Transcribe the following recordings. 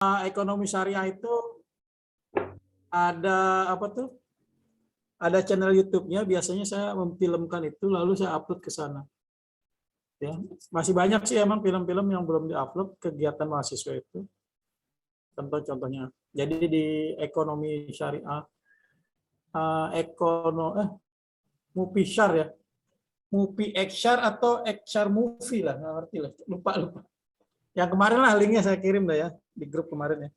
ekonomi syariah itu ada apa tuh? Ada channel YouTube-nya. Biasanya saya memfilmkan itu lalu saya upload ke sana. Ya, masih banyak sih emang film-film yang belum diupload kegiatan mahasiswa itu. Contoh-contohnya. Jadi di ekonomi syariah, Mupisyar ya, Mupi Eksyar atau Eksyar Movie lah, nggak ngerti lah, lupa. Yang kemarin lah linknya saya kirim lah ya di grup kemarin ya.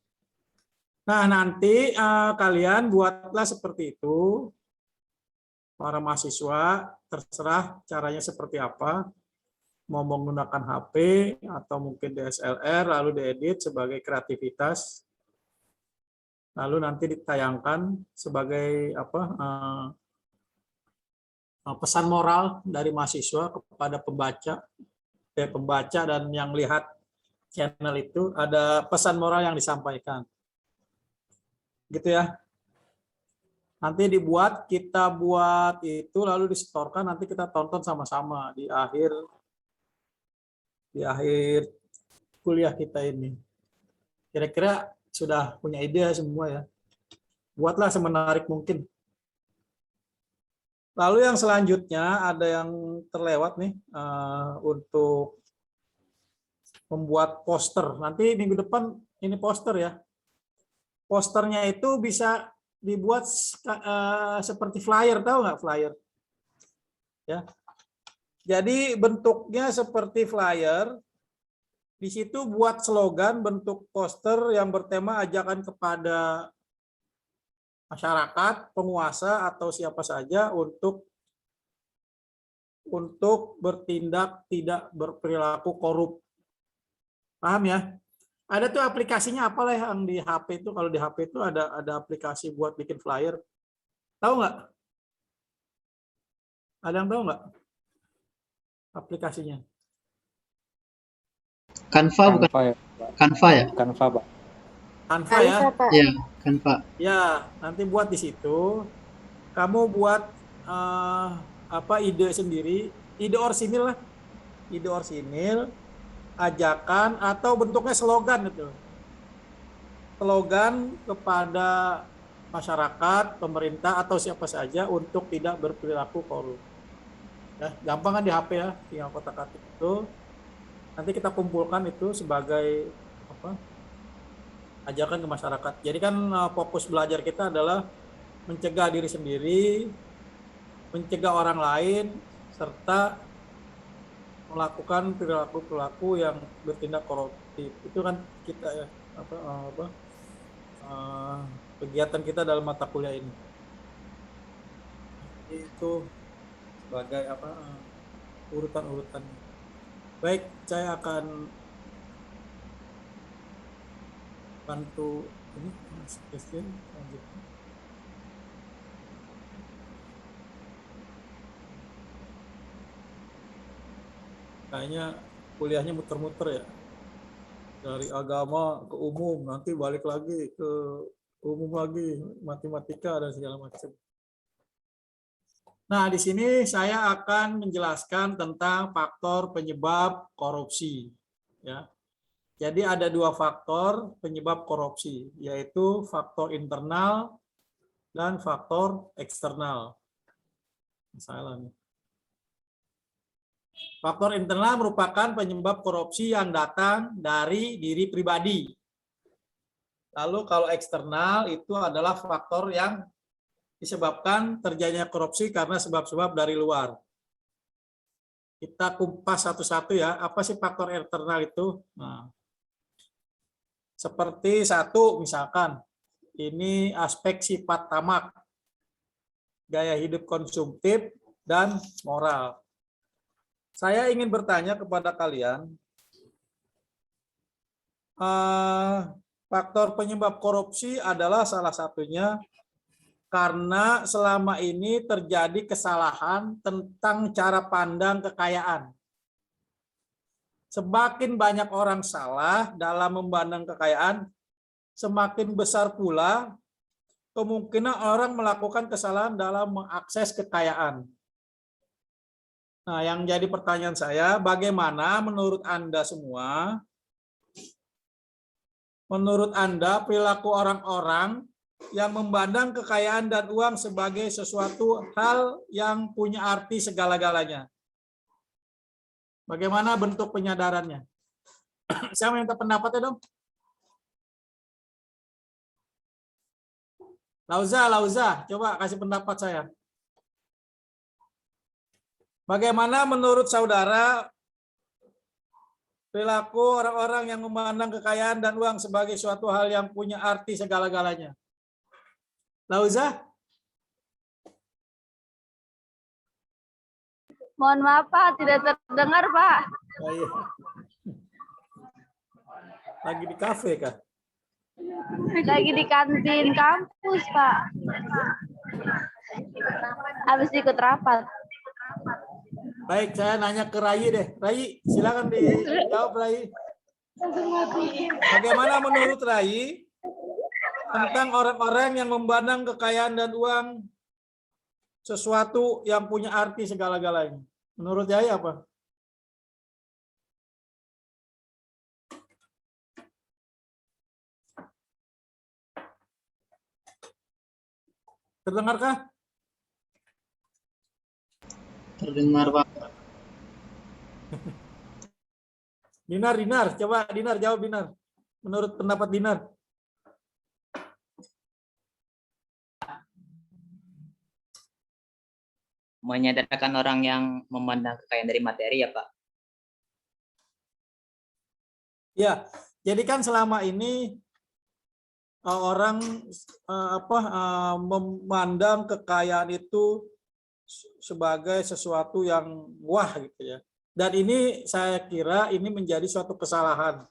Nah nanti kalian buatlah seperti itu, para mahasiswa terserah caranya seperti apa, mau menggunakan HP atau mungkin DSLR lalu diedit sebagai kreativitas, lalu nanti ditayangkan sebagai apa pesan moral dari mahasiswa kepada pembaca dan yang lihat channel itu, ada pesan moral yang disampaikan. Gitu ya. Nanti dibuat, kita buat itu lalu disetorkan, nanti kita tonton sama-sama di akhir kuliah kita ini. Kira-kira sudah punya ide semua ya. Buatlah semenarik mungkin. Lalu yang selanjutnya ada yang terlewat nih untuk membuat poster. Nanti minggu depan ini poster ya. Posternya itu bisa dibuat seperti flyer, tahu nggak flyer? Ya. Jadi bentuknya seperti flyer. Di situ buat slogan bentuk poster yang bertema ajakan kepada masyarakat, penguasa atau siapa saja untuk bertindak tidak berperilaku korup. Paham ya? Ada tuh aplikasinya apalah yang di HP itu, kalau di HP itu ada aplikasi buat bikin flyer. Tahu nggak? Ada yang tahu nggak aplikasinya? Canva bukan? Canva ya, Pak. Canva ya? Canva, Pak. Canva ya? Pak. Ya, Canva. Ya, nanti buat di situ. Kamu buat apa ide sendiri, ide orsinil lah, ide orsinil, ajakan atau bentuknya slogan itu. Slogan kepada masyarakat, pemerintah atau siapa saja untuk tidak berperilaku korup. Ya, gampang kan di HP ya, tinggal kotak-katik itu. Nanti kita kumpulkan itu sebagai apa? Ajakan ke masyarakat. Jadi kan fokus belajar kita adalah mencegah diri sendiri, mencegah orang lain, serta melakukan perilaku-perilaku yang bertindak koruptif. Itu kan kita ya kegiatan kita dalam mata kuliah ini. Itu sebagai urutan-urutan. Baik, saya akan bantu ini Christine lanjutkan. Kayaknya kuliahnya muter-muter ya, dari agama ke umum, nanti balik lagi ke umum lagi, matematika dan segala macam. Nah, di sini saya akan menjelaskan tentang faktor penyebab korupsi. Ya. Jadi ada dua faktor penyebab korupsi, yaitu faktor internal dan faktor eksternal. Salah nih. Faktor internal merupakan penyebab korupsi yang datang dari diri pribadi. Lalu kalau eksternal itu adalah faktor yang disebabkan terjadinya korupsi karena sebab-sebab dari luar. Kita kumpas satu-satu ya, apa sih faktor eksternal itu? Nah, seperti satu misalkan, ini aspek sifat tamak, gaya hidup konsumtif, dan moral. Saya ingin bertanya kepada kalian, faktor penyebab korupsi adalah salah satunya karena selama ini terjadi kesalahan tentang cara pandang kekayaan. Semakin banyak orang salah dalam memandang kekayaan, semakin besar pula kemungkinan orang melakukan kesalahan dalam mengakses kekayaan. Nah, yang jadi pertanyaan saya, bagaimana menurut Anda semua menurut Anda perilaku orang-orang yang memandang kekayaan dan uang sebagai sesuatu hal yang punya arti segala-galanya? Bagaimana bentuk penyadarannya? Saya minta pendapatnya dong. Lauza, coba kasih pendapat saya. Bagaimana menurut saudara perilaku orang-orang yang memandang kekayaan dan uang sebagai suatu hal yang punya arti segala-galanya? Lauza? Mohon maaf Pak, tidak terdengar Pak. Oh, iya. Lagi di kafe kah? Lagi di kantin kampus Pak. Habis ikut rapat. Baik, saya nanya ke Rai deh. Rai, silakan dijawab Rai. Bagaimana menurut Rai tentang orang-orang yang memandang kekayaan dan uang sesuatu yang punya arti segala-galanya? Menurut Rai apa? Terdengarkah? Terdengar, Pak. Dinar, coba Dinar jawab Dinar. Menurut pendapat Dinar. Menyadarkan orang yang memandang kekayaan dari materi ya, Pak. Ya, jadi kan selama ini orang memandang kekayaan itu sebagai sesuatu yang wah gitu ya. Dan ini saya kira ini menjadi suatu kesalahan.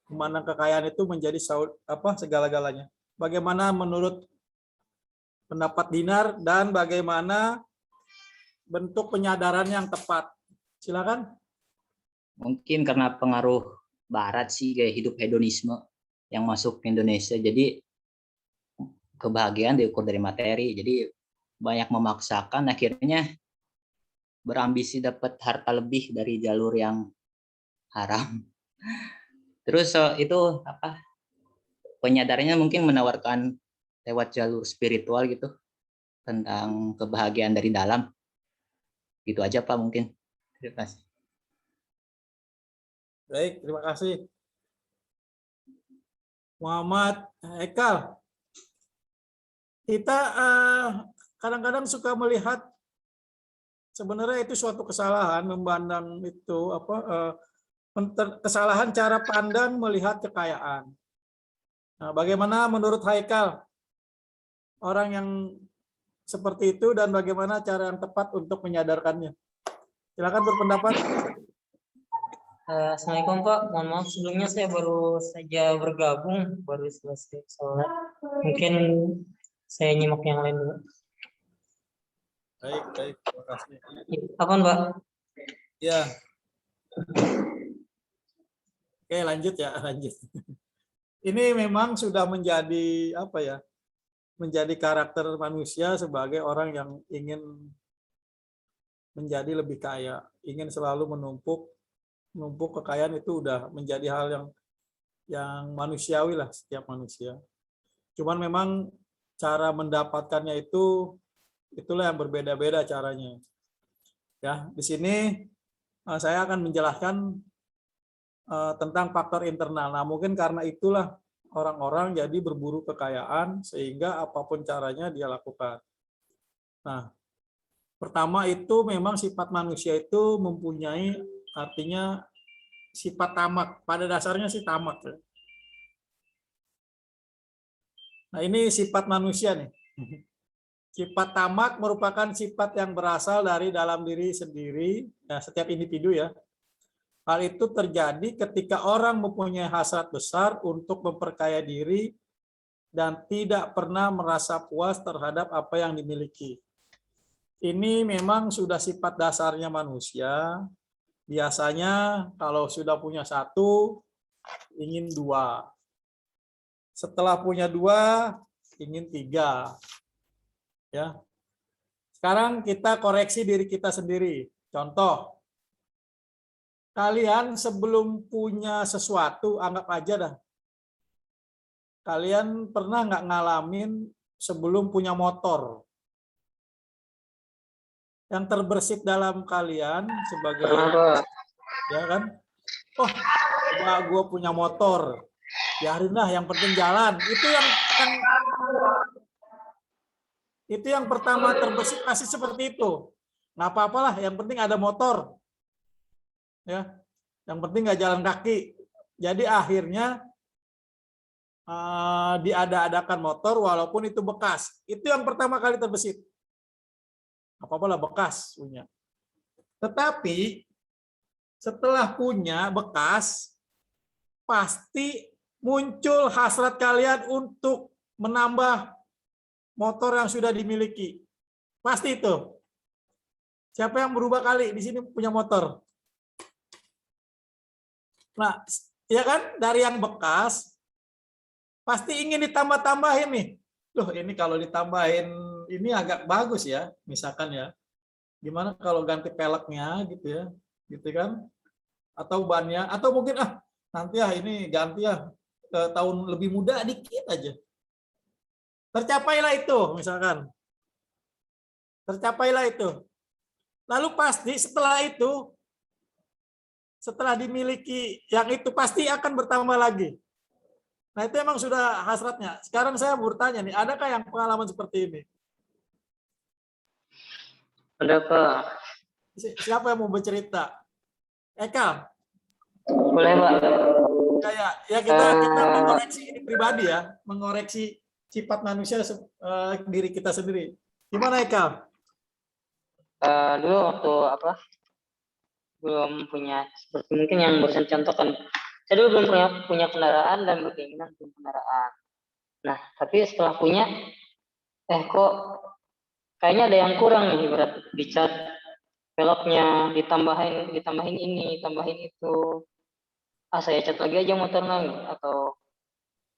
Memandang kekayaan itu menjadi segala-galanya. Bagaimana menurut pendapat Dinar dan bagaimana bentuk penyadaran yang tepat? Silakan. Mungkin karena pengaruh barat sih, gaya hidup hedonisme yang masuk ke Indonesia. Jadi kebahagiaan diukur dari materi. Jadi banyak memaksakan, akhirnya berambisi dapat harta lebih dari jalur yang haram. Terus itu penyadarannya mungkin menawarkan lewat jalur spiritual gitu tentang kebahagiaan dari dalam. Gitu aja Pak mungkin. Terima kasih. Baik, terima kasih. Muhammad Ekal. Kita kadang-kadang suka melihat sebenarnya itu suatu kesalahan memandang itu kesalahan cara pandang melihat kekayaan. Nah, bagaimana menurut Haikal orang yang seperti itu dan bagaimana cara yang tepat untuk menyadarkannya? Silakan berpendapat. Assalamualaikum Pak, mohon maaf sebelumnya saya baru saja bergabung, baru selesai sholat. Mungkin saya nyimak yang lain dulu. Baik, terima kasih. Apa Pak? Ya. Oke, lanjut. Ini memang sudah menjadi menjadi karakter manusia sebagai orang yang ingin menjadi lebih kaya, ingin selalu menumpuk kekayaan. Itu udah menjadi hal yang manusiawi lah setiap manusia. Cuman memang cara mendapatkannya itulah yang berbeda-beda caranya. Ya, di sini saya akan menjelaskan tentang faktor internal. Nah, mungkin karena itulah orang-orang jadi berburu kekayaan sehingga apapun caranya dia lakukan. Nah, pertama itu memang sifat manusia itu mempunyai artinya sifat tamak. Pada dasarnya sih tamak. Nah, ini sifat manusia nih. Sifat tamak merupakan sifat yang berasal dari dalam diri sendiri, ya, setiap individu ya. Hal itu terjadi ketika orang mempunyai hasrat besar untuk memperkaya diri dan tidak pernah merasa puas terhadap apa yang dimiliki. Ini memang sudah sifat dasarnya manusia. Biasanya kalau sudah punya satu, ingin dua. Setelah punya dua, ingin tiga. Ya. Sekarang kita koreksi diri kita sendiri. Contoh, kalian sebelum punya sesuatu, anggap aja dah, kalian pernah nggak ngalamin sebelum punya motor? Yang terbersit dalam kalian sebagai, ya kan? Oh, gue punya motor, biarin lah, yang penting jalan. Itu yang pertama terbersit pasti seperti itu. Nggak apa-apalah, yang penting ada motor. Ya, yang penting nggak jalan kaki. Jadi akhirnya diada-adakan motor walaupun itu bekas. Itu yang pertama kali terbersit. Apa-apalah bekas punya. Tetapi setelah punya bekas, pasti muncul hasrat kalian untuk menambah motor yang sudah dimiliki. Pasti itu. Siapa yang berubah kali di sini punya motor? Nah, ya kan, dari yang bekas pasti ingin ditambah-tambahin nih. Loh, ini kalau ditambahin ini agak bagus ya, misalkan ya. Gimana kalau ganti peleknya gitu ya, gitu kan? Atau bannya, atau mungkin nanti ini ganti ke tahun lebih muda dikit aja. Tercapailah itu, misalkan. Tercapailah itu. Lalu pasti setelah itu, setelah dimiliki yang itu pasti akan bertambah lagi. Nah, itu emang sudah hasratnya. Sekarang saya bertanya nih, adakah yang pengalaman seperti ini? Ada Pak. Siapa yang mau bercerita? Eka? Boleh Pak. Ya kita mengoreksi ini pribadi ya, mengoreksi sifat manusia diri kita sendiri. Gimana Eka? Dulu waktu belum punya, seperti mungkin yang barusan contohkan, saya dulu belum punya kendaraan dan berkeinginan punya kendaraan. Nah, tapi setelah punya, kok kayaknya ada yang kurang nih, ibarat dicat velgnya, ditambahin ini, tambahin itu. Saya cat lagi aja motornya atau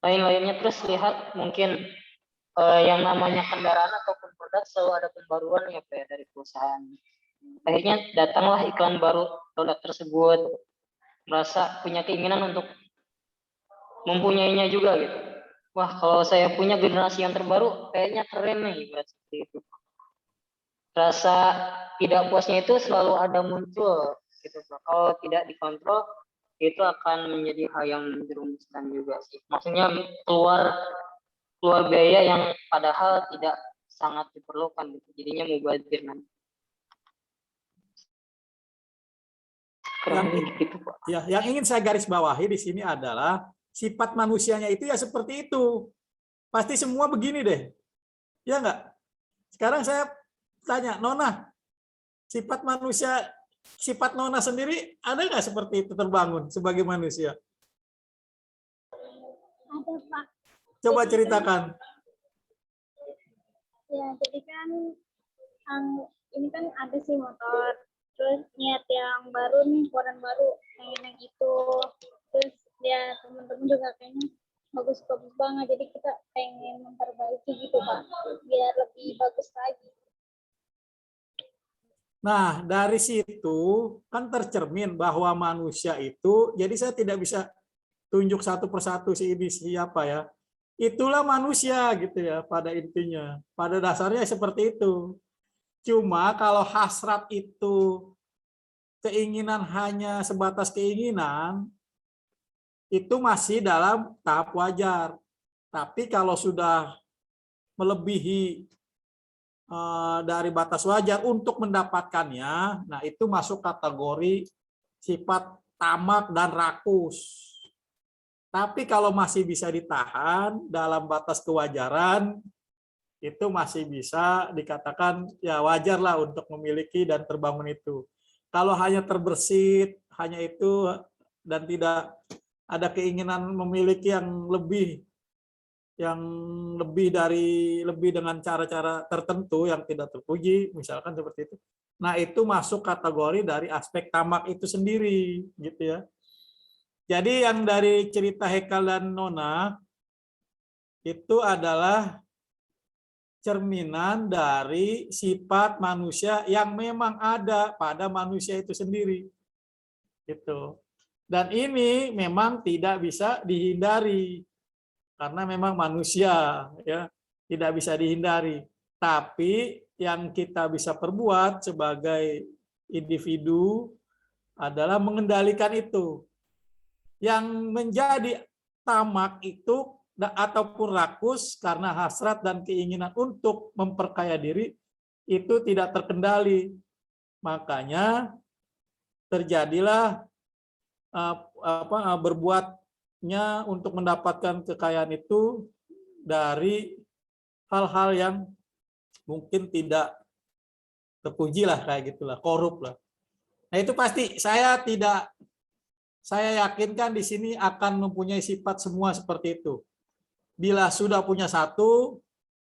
lain-lainnya. Terus lihat mungkin yang namanya kendaraan ataupun produk selalu ada pembaruan ya Pak, dari perusahaan. Akhirnya datanglah iklan baru produk tersebut. Merasa punya keinginan untuk mempunyainya juga gitu. Wah, kalau saya punya generasi yang terbaru, kayaknya keren nih, ibarat seperti itu. Rasa tidak puasnya itu selalu ada muncul gitu Pak. Kalau tidak dikontrol, itu akan menjadi hal yang menjerumuskan juga sih. Maksudnya keluar biaya yang padahal tidak sangat diperlukan gitu. Jadinya mubazir nanti. Yang ingin saya garis bawahi di sini adalah sifat manusianya itu ya seperti itu. Pasti semua begini deh. Ya enggak? Sekarang saya tanya, Nona, sifat Nona sendiri ada nggak seperti itu terbangun sebagai manusia? Ada Pak. Coba ceritakan. Ya, jadi kan ini kan ada sih motor. Terus niat yang baru nih, warna baru, pengen yang itu. Terus ya teman-teman juga kayaknya bagus-bagus banget. Jadi kita pengen memperbaiki gitu Pak, biar lebih bagus lagi. Nah, dari situ kan tercermin bahwa manusia itu, jadi saya tidak bisa tunjuk satu persatu si ini siapa ya. Itulah manusia gitu ya pada intinya. Pada dasarnya seperti itu. Cuma kalau hasrat itu keinginan hanya sebatas keinginan, itu masih dalam tahap wajar. Tapi kalau sudah melebihi dari batas wajar untuk mendapatkannya, nah itu masuk kategori sifat tamak dan rakus. Tapi kalau masih bisa ditahan dalam batas kewajaran, itu masih bisa dikatakan ya wajar lah untuk memiliki dan terbangun itu. Kalau hanya terbersit, hanya itu dan tidak ada keinginan memiliki yang lebih dengan cara-cara tertentu yang tidak terpuji, misalkan seperti itu. Nah, itu masuk kategori dari aspek tamak itu sendiri, gitu ya. Jadi yang dari cerita Hekal dan Nona itu adalah cerminan dari sifat manusia yang memang ada pada manusia itu sendiri. Gitu. Dan ini memang tidak bisa dihindari. karena memang manusia ya tidak bisa dihindari. Tapi yang kita bisa perbuat sebagai individu adalah mengendalikan itu. Yang menjadi tamak itu ataupun rakus karena hasrat dan keinginan untuk memperkaya diri itu tidak terkendali. Makanya terjadilah berbuatnya untuk mendapatkan kekayaan itu dari hal-hal yang mungkin tidak terpuji lah, kayak gitulah, korup lah. Nah itu pasti saya yakinkan di sini akan mempunyai sifat semua seperti itu. Bila sudah punya satu,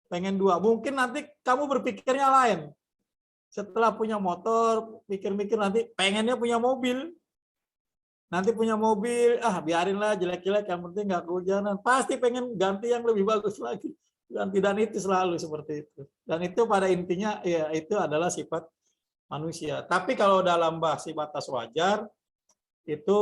pengen dua. Mungkin nanti kamu berpikirnya lain. Setelah punya motor, pikir-mikir nanti pengennya punya mobil. Nanti punya mobil, biarinlah jelek-jelek, yang penting nggak kehujanan. Pasti pengen ganti yang lebih bagus lagi. Dan itu selalu seperti itu. Dan itu pada intinya ya itu adalah sifat manusia. Tapi kalau dalam batas wajar itu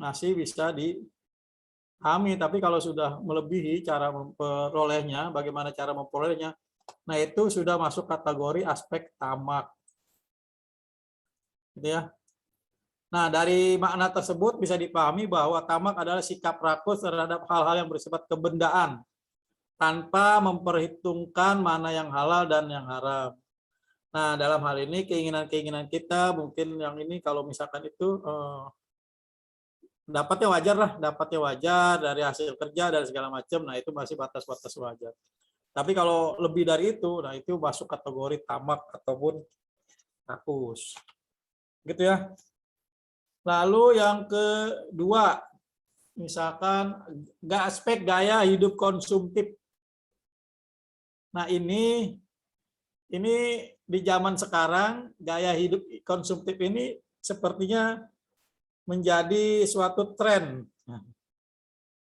masih bisa dipahami. Tapi kalau sudah melebihi cara memperolehnya, bagaimana cara memperolehnya, nah itu sudah masuk kategori aspek tamak. Gitu ya. Nah, dari makna tersebut bisa dipahami bahwa tamak adalah sikap rakus terhadap hal-hal yang bersifat kebendaan tanpa memperhitungkan mana yang halal dan yang haram. Nah, dalam hal ini keinginan-keinginan kita mungkin yang ini kalau misalkan itu dapatnya wajar dari hasil kerja dan segala macam. Nah, itu masih batas-batas wajar. Tapi kalau lebih dari itu, nah itu masuk kategori tamak ataupun rakus. Gitu ya. Lalu yang kedua, misalkan aspek gaya hidup konsumtif. Nah ini di zaman sekarang gaya hidup konsumtif ini sepertinya menjadi suatu tren.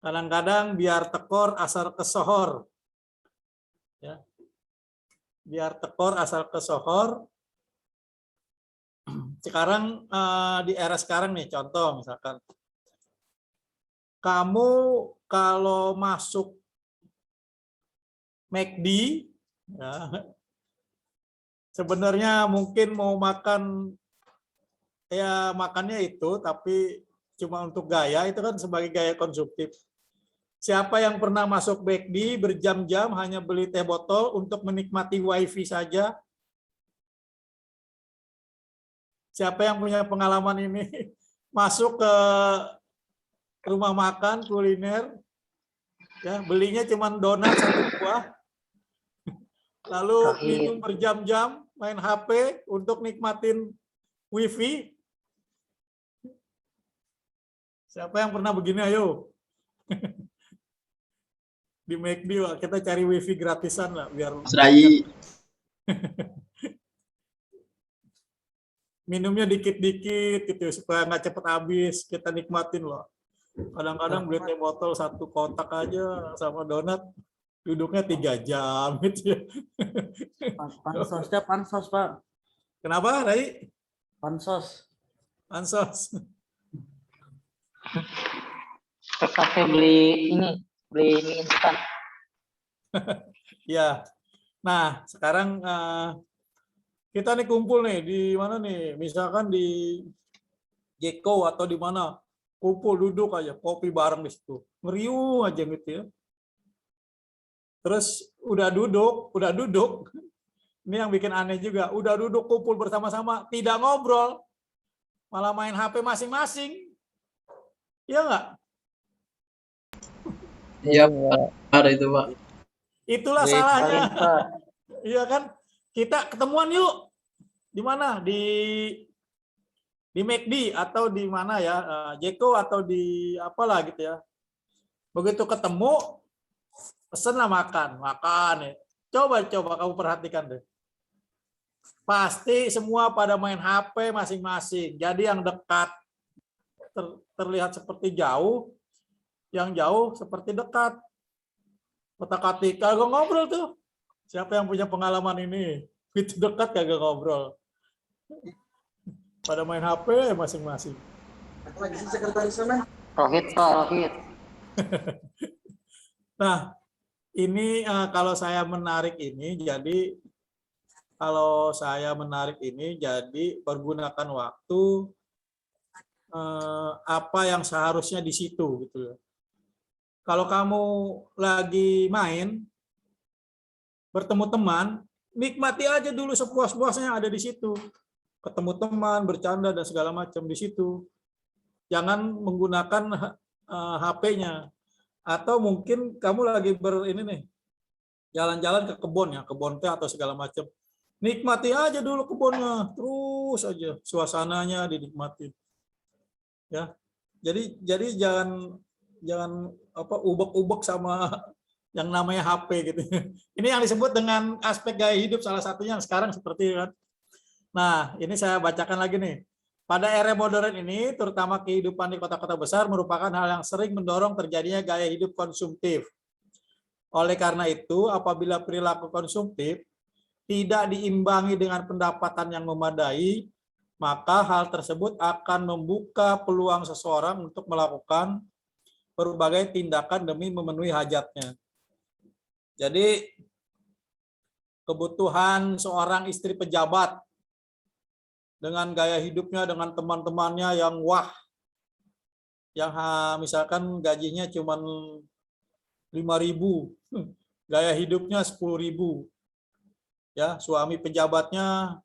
Kadang-kadang biar tekor asal kesohor. Ya. Biar tekor asal kesohor. Sekarang di era sekarang nih, contoh misalkan kamu kalau masuk McD ya, sebenarnya mungkin mau makan ya makannya itu, tapi cuma untuk gaya, itu kan sebagai gaya konsumtif. Siapa yang pernah masuk McD berjam-jam hanya beli teh botol untuk menikmati wifi saja? Siapa yang punya pengalaman ini? Masuk ke rumah makan kuliner, ya belinya cuma donat satu buah, lalu minum berjam-jam, main HP untuk nikmatin wifi. Siapa yang pernah begini? Ayo. Di McD kita cari wifi gratisan lah biar minumnya dikit-dikit gitu supaya nggak cepet habis, kita nikmatin loh. Kadang-kadang beli teh botol satu kotak aja sama donat duduknya 3 jam gitu ya. Pansosnya pansos, Pak. Kenapa, Rai? Pansos. Ke kafe beli mie instan. Ya. Nah, sekarang kita nih kumpul nih di mana nih? Misalkan di Jeko atau di mana? Kumpul duduk aja, kopi bareng di situ. Ngeriuh aja gitu ya. Terus udah duduk. Ini yang bikin aneh juga. Udah duduk kumpul bersama-sama, tidak ngobrol. Malah main HP masing-masing. Iya nggak? Iya, Pak. Itu, Pak. Itulah salahnya. Iya kan? Kita ketemuan yuk. Di mana? Di McD atau di mana ya? Jeko atau di apalah gitu ya. Begitu ketemu, pesenlah makan ya. Coba kamu perhatikan deh. Pasti semua pada main HP masing-masing. Jadi yang dekat terlihat seperti jauh, yang jauh seperti dekat. Kotak-katik kagak ngobrol tuh. Siapa yang punya pengalaman ini? Itu dekat kagak ngobrol. Pada main HP masing-masing. Lagi sih sekretaris sana. Rohit, Pak, Rohit. Nah, ini kalau saya menarik ini, jadi kalau saya menarik ini, jadi pergunakan waktu apa yang seharusnya di situ gitu ya. Kalau kamu lagi main, bertemu teman, nikmati aja dulu sepuas-puasnya yang ada di situ. Ketemu teman, bercanda dan segala macam di situ. Jangan menggunakan HP-nya. Atau mungkin kamu lagi ini nih, jalan-jalan ke kebun ya, kebun teh atau segala macam. Nikmati aja dulu kebunnya, terus aja suasananya dinikmati. Ya. Jadi jangan ubek-ubek sama yang namanya HP gitu. Ini yang disebut dengan aspek gaya hidup salah satunya yang sekarang seperti itu kan. Nah, ini saya bacakan lagi nih. Pada era modern ini, terutama kehidupan di kota-kota besar merupakan hal yang sering mendorong terjadinya gaya hidup konsumtif. Oleh karena itu, apabila perilaku konsumtif tidak diimbangi dengan pendapatan yang memadai, maka hal tersebut akan membuka peluang seseorang untuk melakukan berbagai tindakan demi memenuhi hajatnya. Jadi, kebutuhan seorang istri pejabat dengan gaya hidupnya, dengan teman-temannya yang wah, yang misalkan gajinya cuma 5.000, gaya hidupnya 10.000. Ya, suami pejabatnya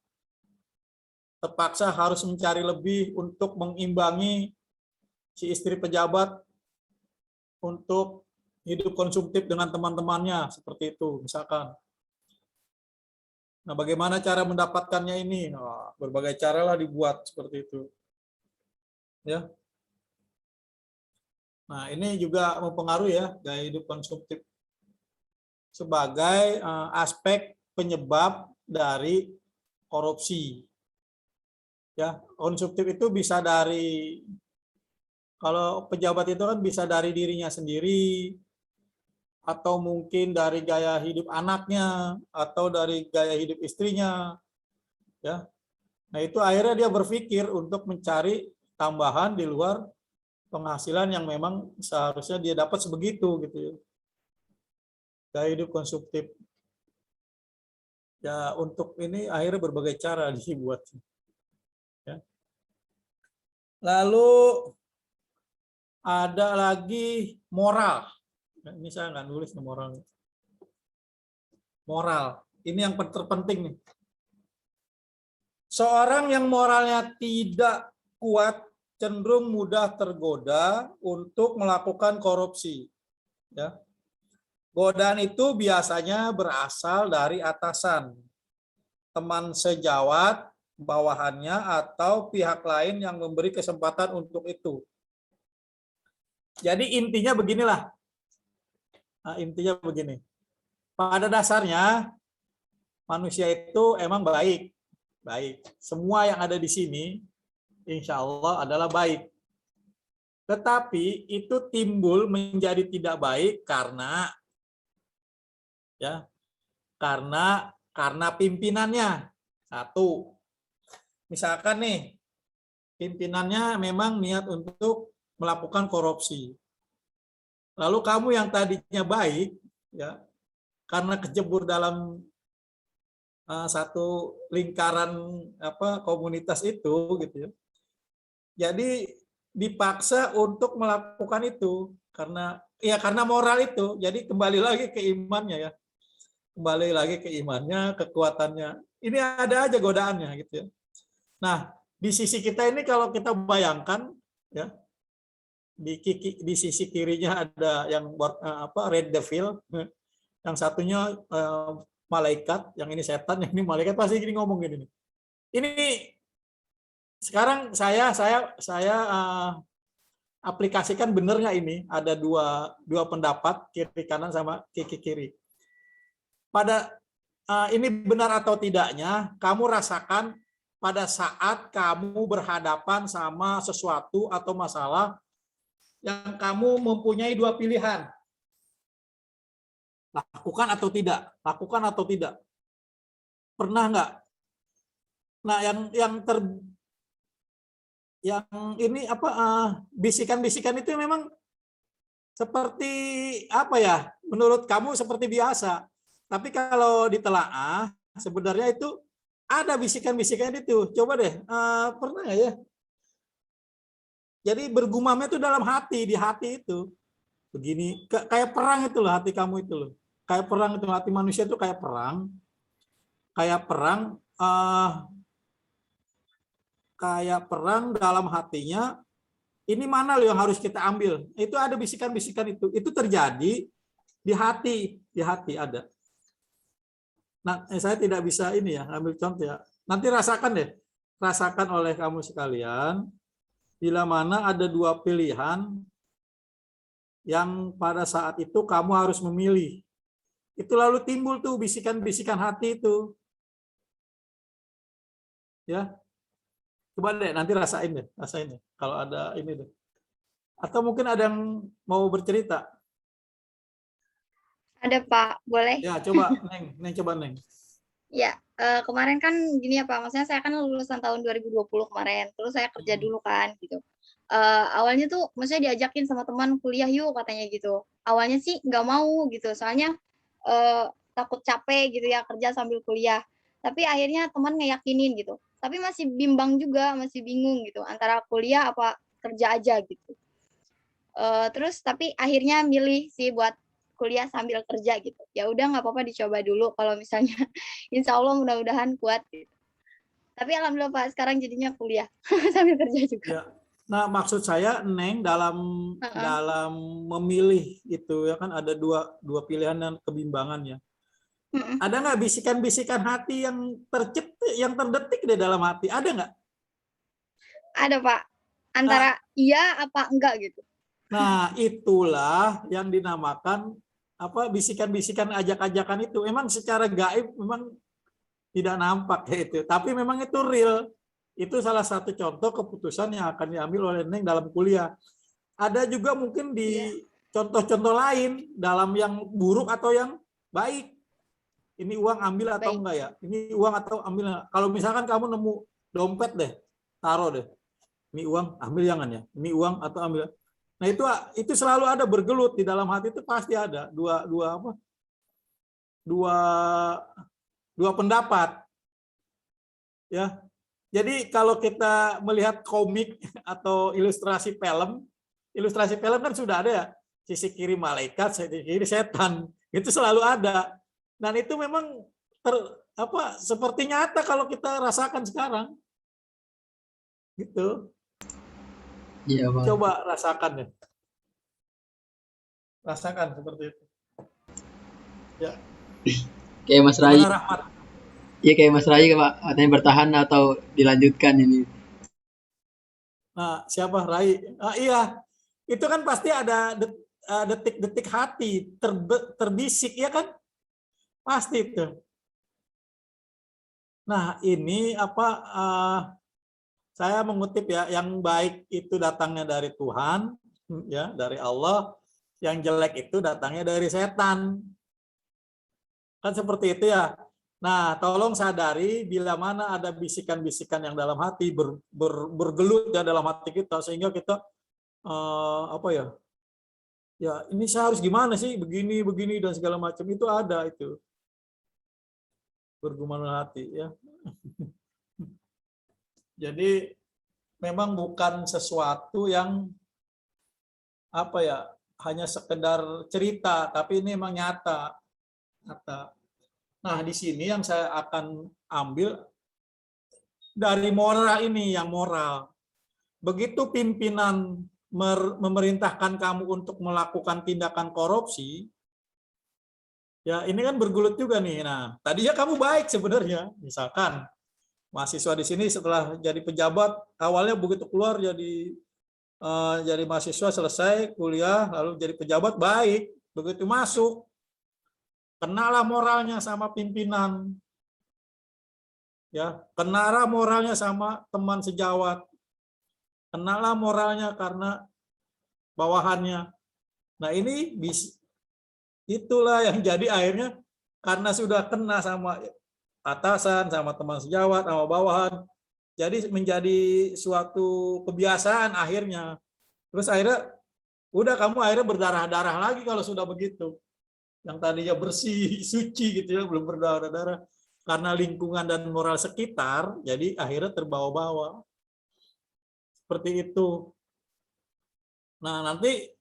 terpaksa harus mencari lebih untuk mengimbangi si istri pejabat untuk hidup konsumtif dengan teman-temannya, seperti itu misalkan. Nah, bagaimana cara mendapatkannya ini? Nah, berbagai cara lah dibuat seperti itu. Ya. Nah, ini juga mempengaruhi ya gaya hidup konsumtif sebagai aspek penyebab dari korupsi. Ya, konsumtif itu bisa dari, kalau pejabat itu kan bisa dari dirinya sendiri, atau mungkin dari gaya hidup anaknya, atau dari gaya hidup istrinya. Ya, nah itu akhirnya dia berpikir untuk mencari tambahan di luar penghasilan yang memang seharusnya dia dapat sebegitu gitu ya. Gaya hidup konsumtif. Ya, untuk ini akhirnya berbagai cara dibuat. Ya. Lalu ada lagi moral. Ini saya nggak nulis moral. Moral. Ini yang terpenting nih. Seorang yang moralnya tidak kuat cenderung mudah tergoda untuk melakukan korupsi. Ya. Godaan itu biasanya berasal dari atasan, teman sejawat, bawahannya, atau pihak lain yang memberi kesempatan untuk itu. Jadi intinya beginilah. Nah, intinya begini. Pada dasarnya manusia itu emang baik. Baik. Semua yang ada di sini insya Allah adalah baik. Tetapi itu timbul menjadi tidak baik karena pimpinannya. Satu. Misalkan nih, pimpinannya memang niat untuk melakukan korupsi. Lalu kamu yang tadinya baik, ya, karena kecebur dalam satu lingkaran komunitas itu, gitu ya. Jadi dipaksa untuk melakukan itu karena moral itu. Jadi kembali lagi ke imannya ya, kembali lagi ke imannya, kekuatannya. Ini ada aja godaannya, gitu ya. Nah, di sisi kita ini kalau kita bayangkan ya, di sisi kirinya ada yang red devil, yang satunya malaikat, yang ini setan, yang ini malaikat, pasti gini ngomong gini. Ini sekarang saya aplikasikan bener nggak ini? Ada dua pendapat, kiri kanan sama kiri. Pada ini benar atau tidaknya, kamu rasakan pada saat kamu berhadapan sama sesuatu atau masalah yang kamu mempunyai dua pilihan. Lakukan atau tidak? Lakukan atau tidak? Pernah nggak? Nah, yang ini bisikan-bisikan itu memang seperti apa ya? menurut kamu seperti biasa. Tapi kalau ditelaah, sebenarnya itu ada bisikan-bisikan itu. Coba deh, pernah nggak ya? Jadi bergumamnya itu dalam hati, di hati itu. Begini, kayak perang itu loh hati kamu itu loh. Kayak perang itu, hati manusia itu kayak perang. Kayak perang, dalam hatinya. Ini mana loh yang harus kita ambil? Itu ada bisikan-bisikan itu. Itu terjadi di hati ada. Nah, saya tidak bisa ini ya, ambil contoh ya. Nanti rasakan deh, rasakan oleh kamu sekalian, bila mana ada dua pilihan yang pada saat itu kamu harus memilih. Itu lalu timbul tuh bisikan-bisikan hati itu. Ya. Coba deh, nanti rasain deh. Kalau ada ini deh. Atau mungkin ada yang mau bercerita. Ada Pak, boleh? Ya, coba Neng. Ya, kemarin kan gini ya Pak, maksudnya saya kan lulusan tahun 2020 kemarin, terus saya kerja dulu kan gitu. Awalnya tuh maksudnya diajakin sama teman kuliah yuk katanya gitu. Awalnya sih nggak mau gitu, soalnya takut capek gitu ya kerja sambil kuliah. Tapi akhirnya teman ngeyakinin gitu. Tapi masih bimbang juga, masih bingung gitu antara kuliah apa kerja aja gitu. Terus tapi akhirnya milih sih buat kuliah sambil kerja gitu. Ya udah nggak apa-apa dicoba dulu kalau misalnya insya Allah mudah-mudahan kuat gitu. Tapi alhamdulillah Pak sekarang jadinya kuliah sambil kerja juga. Ya. Nah, maksud saya Neng dalam memilih itu ya kan ada dua pilihan dan kebimbangannya. Ada nggak bisikan-bisikan hati yang terdetik di dalam hati? Ada nggak? Ada Pak. Antara iya apa enggak gitu. Nah, itulah yang dinamakan bisikan-bisikan ajak-ajakan itu. Memang secara gaib memang tidak nampak kayak itu, tapi memang itu real. Itu salah satu contoh keputusan yang akan diambil oleh Neng dalam kuliah. Ada juga mungkin di contoh-contoh lain dalam yang buruk atau yang baik. Ini uang ambil atau enggak ya? Ini uang atau ambil enggak? Kalau misalkan kamu nemu dompet deh, taruh deh. Ini uang ambil jangan ya? Ini uang atau ambil. Nah, itu selalu ada bergelut di dalam hati, itu pasti ada dua pendapat. Ya. Jadi kalau kita melihat komik atau ilustrasi film kan sudah ada ya, sisi kiri malaikat, sisi kiri setan. Itu selalu ada. Dan itu memang seperti nyata kalau kita rasakan sekarang. Gitu. Iya, Pak. Coba rasakan ya. Rasakan seperti itu. Ya. Kayak Mas Rai. Rahmat. Iya kayak Mas Rai Pak, katanya bertahan atau dilanjutkan ini. Nah, siapa Rai? Iya. Itu kan pasti ada detik-detik hati terbisik ya kan? Pasti itu. Nah, ini saya mengutip ya, yang baik itu datangnya dari Tuhan, ya, dari Allah, yang jelek itu datangnya dari setan. Kan seperti itu ya. Nah, tolong sadari bila mana ada bisikan-bisikan yang dalam hati bergelut ya dalam hati kita, sehingga kita ya ini saya harus gimana sih, begini dan segala macam, itu ada itu bergumam hati ya. Jadi memang bukan sesuatu yang hanya sekedar cerita, tapi ini memang nyata. Nah, di sini yang saya akan ambil dari moral ini, yang moral. Begitu pimpinan memerintahkan kamu untuk melakukan tindakan korupsi, ya ini kan bergulut juga nih. Nah, tadinya kamu baik sebenarnya. Misalkan mahasiswa di sini setelah jadi pejabat, awalnya begitu keluar jadi mahasiswa, selesai kuliah, lalu jadi pejabat baik. Begitu masuk, kenalah moralnya sama pimpinan, ya, kenalah moralnya sama teman sejawat, kenalah moralnya karena bawahannya. Nah, ini itulah yang jadi akhirnya karena sudah kena sama atasan, sama teman sejawat, sama bawahan, jadi menjadi suatu kebiasaan akhirnya. Terus akhirnya udah kamu akhirnya berdarah-darah lagi kalau sudah begitu. yang tadinya bersih, suci gitu ya, belum berdarah-darah. Karena lingkungan dan moral sekitar, jadi akhirnya terbawa-bawa. Seperti itu. Nah, nanti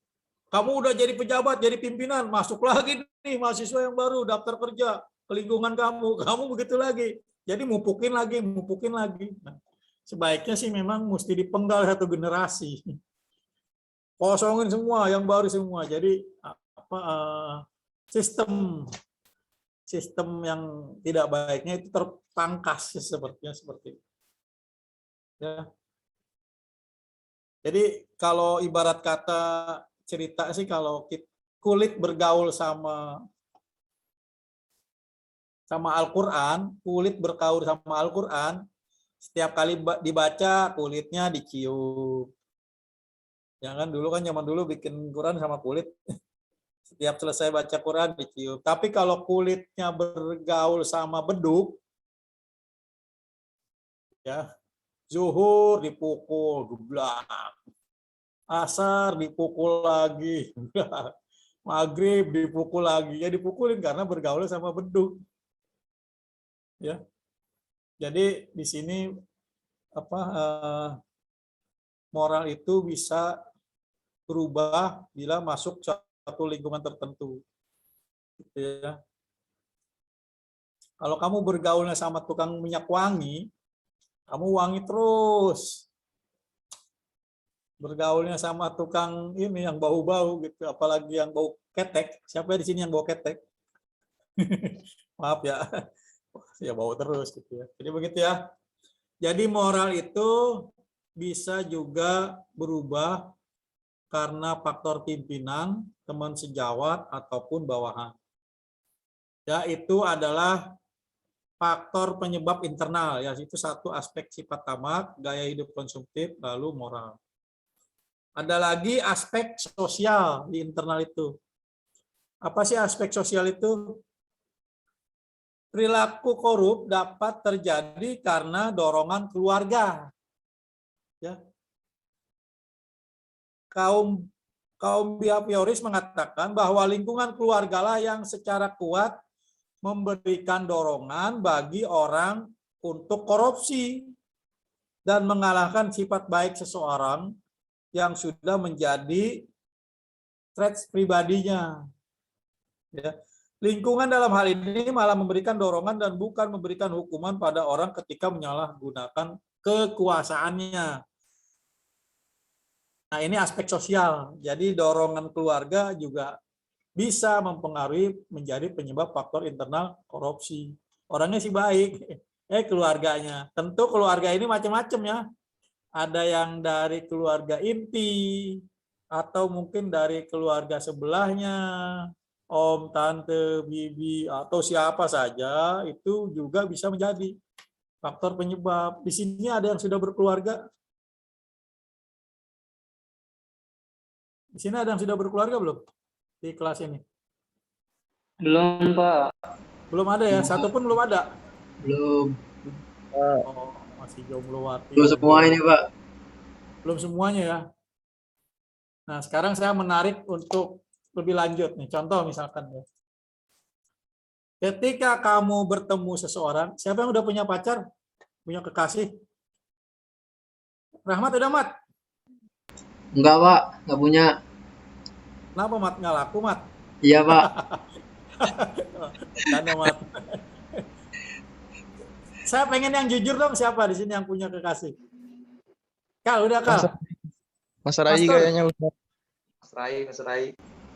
kamu udah jadi pejabat, jadi pimpinan, masuk lagi nih mahasiswa yang baru, daftar kerja ke lingkungan kamu begitu lagi. Jadi mupukin lagi. Nah, sebaiknya sih memang mesti dipenggal satu generasi. Kosongin semua, yang baru semua. Jadi sistem yang tidak baiknya itu terpangkas seperti itu. Ya. Jadi kalau ibarat kata cerita sih, kalau kulit bergaul sama Al-Quran, kulit bergaul sama Al-Quran, setiap kali dibaca kulitnya dicium. Ya kan dulu kan zaman dulu bikin Quran sama kulit, setiap selesai baca Quran dicium. Tapi kalau kulitnya bergaul sama beduk, ya zuhur dipukul, geblak. Asar dipukul lagi, maghrib dipukul lagi. Ya dipukulin karena bergaul sama beduk. Ya, jadi di sini moral itu bisa berubah bila masuk satu lingkungan tertentu. Gitu ya. Kalau kamu bergaulnya sama tukang minyak wangi, kamu wangi terus. Bergaulnya sama tukang ini yang bau-bau gitu, apalagi yang bau ketek. Siapa di sini yang bau ketek? Maaf ya. Ya bau terus gitu ya. Jadi begitu ya. Jadi moral itu bisa juga berubah karena faktor pimpinan, teman sejawat ataupun bawahan. Ya, itu adalah faktor penyebab internal, ya itu satu aspek sifat tamak, gaya hidup konsumtif, lalu moral. Ada lagi aspek sosial di internal itu. Apa sih aspek sosial itu? Perilaku korup dapat terjadi karena dorongan keluarga. Ya. Kaum behavioris mengatakan bahwa lingkungan keluargalah yang secara kuat memberikan dorongan bagi orang untuk korupsi dan mengalahkan sifat baik seseorang yang sudah menjadi traits pribadinya. Ya. Lingkungan dalam hal ini malah memberikan dorongan dan bukan memberikan hukuman pada orang ketika menyalahgunakan kekuasaannya. Nah, ini aspek sosial. Jadi dorongan keluarga juga bisa mempengaruhi menjadi penyebab faktor internal korupsi. Orangnya sih baik, keluarganya. Tentu keluarga ini macam-macam ya. Ada yang dari keluarga inti, atau mungkin dari keluarga sebelahnya, om, tante, bibi, atau siapa saja, itu juga bisa menjadi faktor penyebab. Di sini ada yang sudah berkeluarga? Di sini ada yang sudah berkeluarga belum? Di kelas ini? Belum, Pak. Belum ada ya? Satu pun belum ada? Belum. Oh, masih jomblo wati. Belum semua ini, Pak. Belum semuanya ya? Nah, sekarang saya menarik untuk lebih lanjut nih. Contoh misalkan ya. Ketika kamu bertemu seseorang, siapa yang udah punya pacar? Punya kekasih? Rahmat udah, Mat? Enggak, Pak. Enggak punya. Kenapa, Mat? Nggak laku, Mat? Iya, Pak. Karena, Mat. Saya pengen yang jujur dong, siapa di sini yang punya kekasih? Kak, udah, Kak? Mas Rai Pastor. kayaknya udah.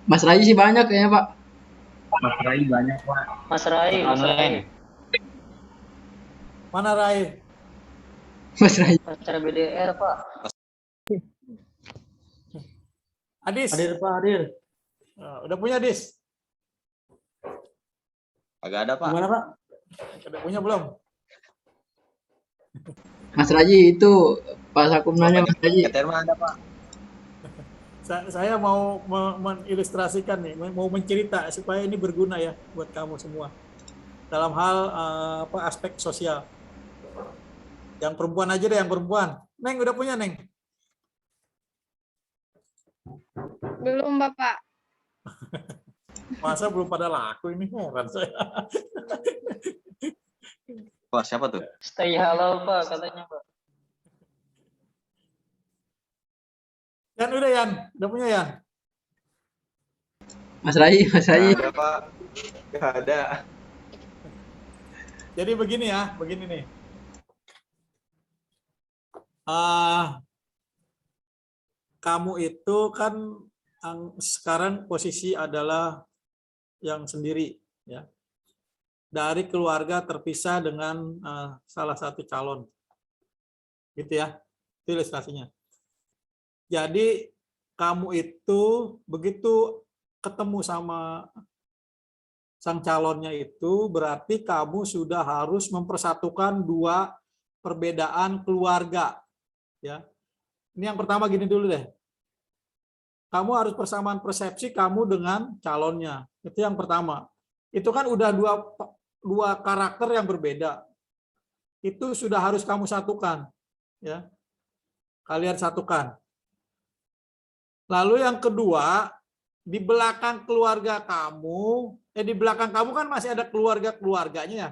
Mas Rai sih banyak kayaknya, Pak. Mas Rai. Mana Rai? Mas Rai. Pacar BDR, Pak. Adis? Hadir Pak, hadir. Udah punya, Adis? Agak ada, Pak. Gimana Pak? Udah punya belum? Mas Raji itu pas aku nanya Mas Raji. Keterma ada, Pak. Saya mau mengilustrasikan nih, mau mencerita supaya ini berguna ya buat kamu semua. Dalam hal aspek sosial. Yang perempuan aja deh, yang perempuan. Neng, udah punya, Neng? Belum, Bapak. Masa belum pada laku ini, heran saya. Wah, siapa tuh? Stay halal Pak katanya Pak. Yan udah Yan, udah punya Yan. Mas Rai, Mas Rai. Nggak ada, Pak. Nggak ada. Jadi begini ya, begini nih. Kamu itu kan sekarang posisi adalah yang sendiri, ya, dari keluarga terpisah dengan salah satu calon, gitu ya, itu ilustrasinya. Jadi kamu itu begitu ketemu sama sang calonnya itu berarti kamu sudah harus mempersatukan dua perbedaan keluarga, ya. Ini yang pertama gini dulu deh. Kamu harus persamaan persepsi kamu dengan calonnya. Itu yang pertama. Itu kan udah dua karakter yang berbeda. Itu sudah harus kamu satukan, ya. Kalian satukan. Lalu yang kedua, di belakang keluarga kamu, di belakang kamu kan masih ada keluarga-keluarganya ya.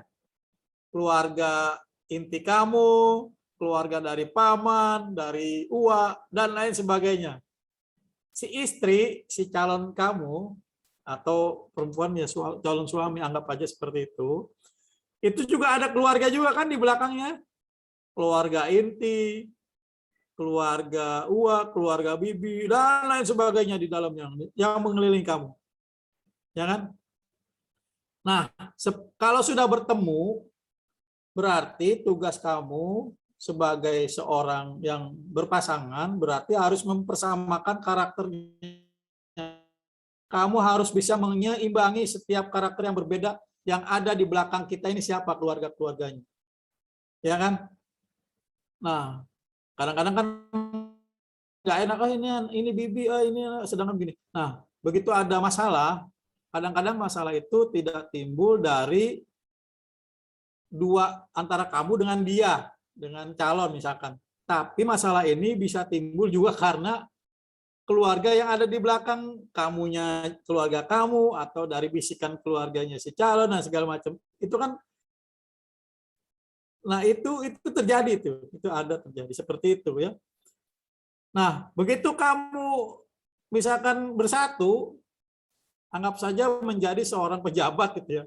Keluarga inti kamu, keluarga dari paman, dari uwa, dan lain sebagainya. Si istri, si calon kamu, atau perempuan ya calon suami, anggap aja seperti itu juga ada keluarga juga kan di belakangnya. Keluarga inti, keluarga uwa, keluarga bibi, dan lain sebagainya di dalamnya yang mengelilingi kamu. Ya kan? Nah, kalau sudah bertemu, berarti tugas kamu sebagai seorang yang berpasangan berarti harus mempersamakan karakternya. Kamu harus bisa menyeimbangi setiap karakter yang berbeda yang ada di belakang kita ini siapa keluarga-keluarganya. Ya kan? Nah, kadang-kadang kan nggak enak, ini bibi, ini sedangkan begini. Nah, begitu ada masalah, kadang-kadang masalah itu tidak timbul dari antara kamu dengan dia, dengan calon misalkan. Tapi masalah ini bisa timbul juga karena keluarga yang ada di belakang kamunya, keluarga kamu, atau dari bisikan keluarganya si calon, dan segala macam. Itu kan, nah itu terjadi, itu ada terjadi seperti itu ya. Nah, begitu kamu misalkan bersatu, anggap saja menjadi seorang pejabat gitu ya.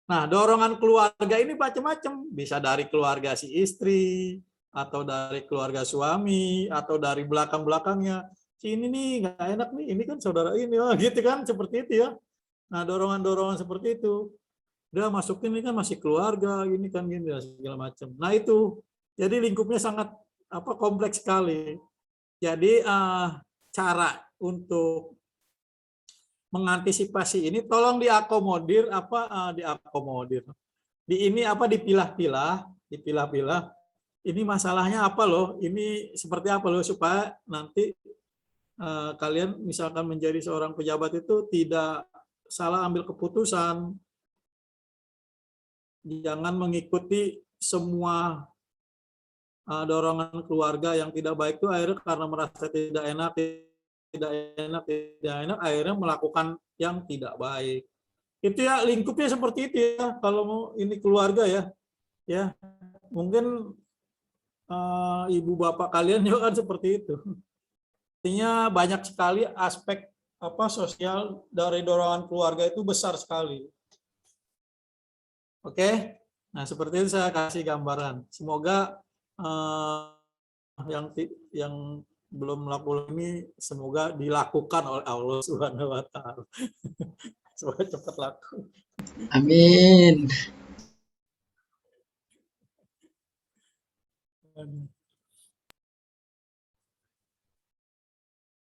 Nah, dorongan keluarga ini macam-macam, bisa dari keluarga si istri, atau dari keluarga suami, atau dari belakang-belakangnya. Si ini nih nggak enak nih, ini kan saudara ini, gitu kan, seperti itu ya. Nah, dorongan-dorongan seperti itu. Udah masukin ini kan masih keluarga, ini kan gini, segala macam. Nah itu, jadi lingkupnya sangat kompleks sekali. Jadi cara untuk mengantisipasi ini tolong diakomodir dipilah-pilah ini masalahnya apa loh, ini seperti apa loh, supaya nanti kalian misalkan menjadi seorang pejabat itu tidak salah ambil keputusan, jangan mengikuti semua dorongan keluarga yang tidak baik itu akhirnya karena merasa tidak enak, akhirnya melakukan yang tidak baik. Itu ya lingkupnya seperti itu ya. Kalau mau ini keluarga ya mungkin ibu bapak kalian juga kan seperti itu. Artinya banyak sekali aspek sosial dari dorongan keluarga itu besar sekali. Oke, nah seperti itu saya kasih gambaran. Semoga yang belum melakukan ini semoga dilakukan oleh Allah Subhanahu wa taala. Semoga cepat laku. Amin.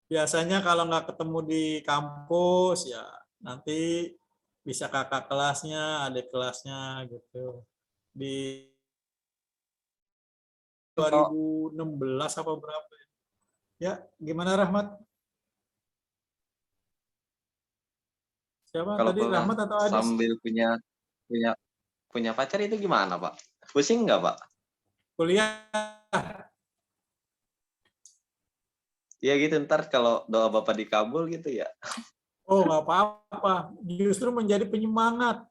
Biasanya kalau nggak ketemu di kampus ya nanti bisa kakak kelasnya, adik kelasnya gitu. Di 2016 apa berapa ya? Ya, gimana Rahmat? Siapa Kalau tadi, Rahmat atau Adis? sambil punya pacar itu gimana, Pak? Pusing nggak, Pak? Kuliah. Ya gitu, ntar kalau doa Bapak dikabul gitu ya. Oh, nggak apa-apa. Justru menjadi penyemangat.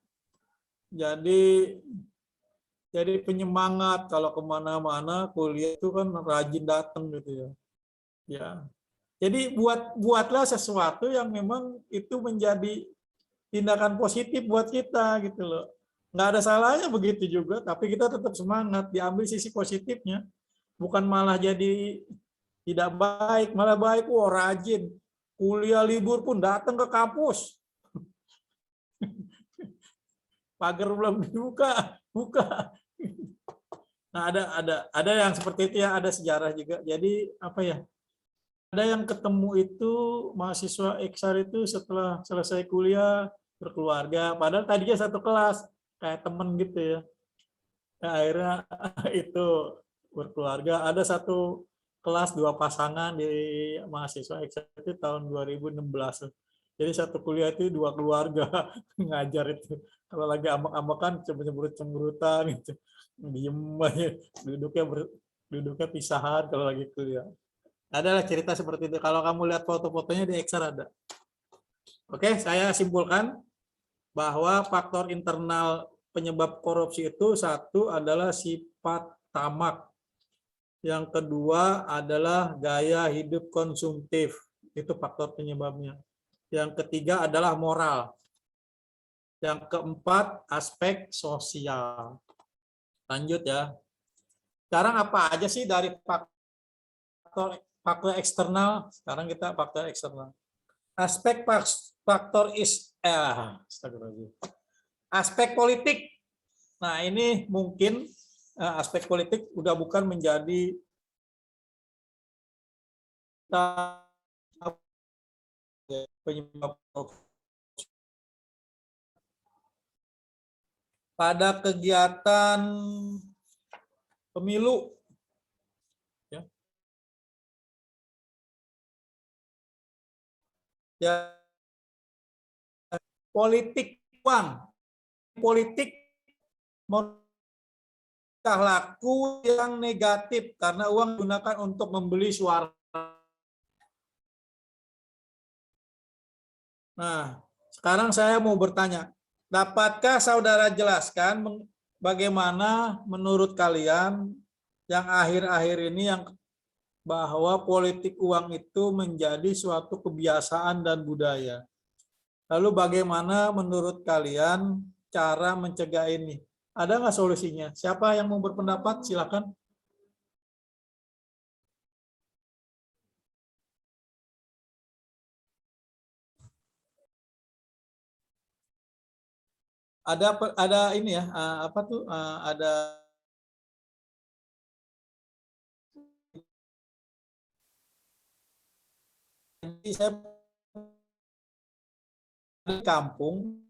Jadi penyemangat kalau kemana-mana kuliah itu kan rajin datang gitu ya. Ya. Jadi buatlah sesuatu yang memang itu menjadi tindakan positif buat kita gitu loh. Nggak ada salahnya begitu juga, tapi kita tetap semangat, diambil sisi positifnya. Bukan malah jadi tidak baik, malah baik, wah rajin. Kuliah libur pun datang ke kampus. Pagar belum dibuka, buka. Nah, ada yang seperti itu ya, ada sejarah juga. Jadi apa ya? Ada yang ketemu itu mahasiswa XR itu setelah selesai kuliah berkeluarga, padahal tadinya satu kelas kayak temen gitu ya. Nah, akhirnya itu berkeluarga. Ada satu kelas 2 pasangan di mahasiswa XR itu tahun 2016. Jadi satu kuliah itu 2 keluarga ngajar itu. Kalau lagi ambak-ambakan cemberut-cemberutan gitu. Diem aja, duduknya pisahan kalau lagi kuliah. Adalah cerita seperti itu. Kalau kamu lihat foto-fotonya di XR ada. Oke, saya simpulkan bahwa faktor internal penyebab korupsi itu satu adalah sifat tamak. Yang kedua adalah gaya hidup konsumtif. Itu faktor penyebabnya. Yang ketiga adalah moral. Yang keempat, aspek sosial. Lanjut ya. Sekarang apa aja sih dari faktor eksternal? Sekarang kita faktor eksternal. Aspek aspek politik. Nah, ini mungkin aspek politik udah bukan menjadi penyebab pada kegiatan pemilu ya. Ya, politik uang, politik tingkah laku yang negatif karena uang digunakan untuk membeli suara. Nah, sekarang saya mau bertanya, dapatkah saudara jelaskan bagaimana menurut kalian yang akhir-akhir ini yang bahwa politik uang itu menjadi suatu kebiasaan dan budaya? Lalu bagaimana menurut kalian cara mencegah ini? Ada nggak solusinya? Siapa yang mau berpendapat? Silakan. Ada ini ya, apa tuh? Ada saya di kampung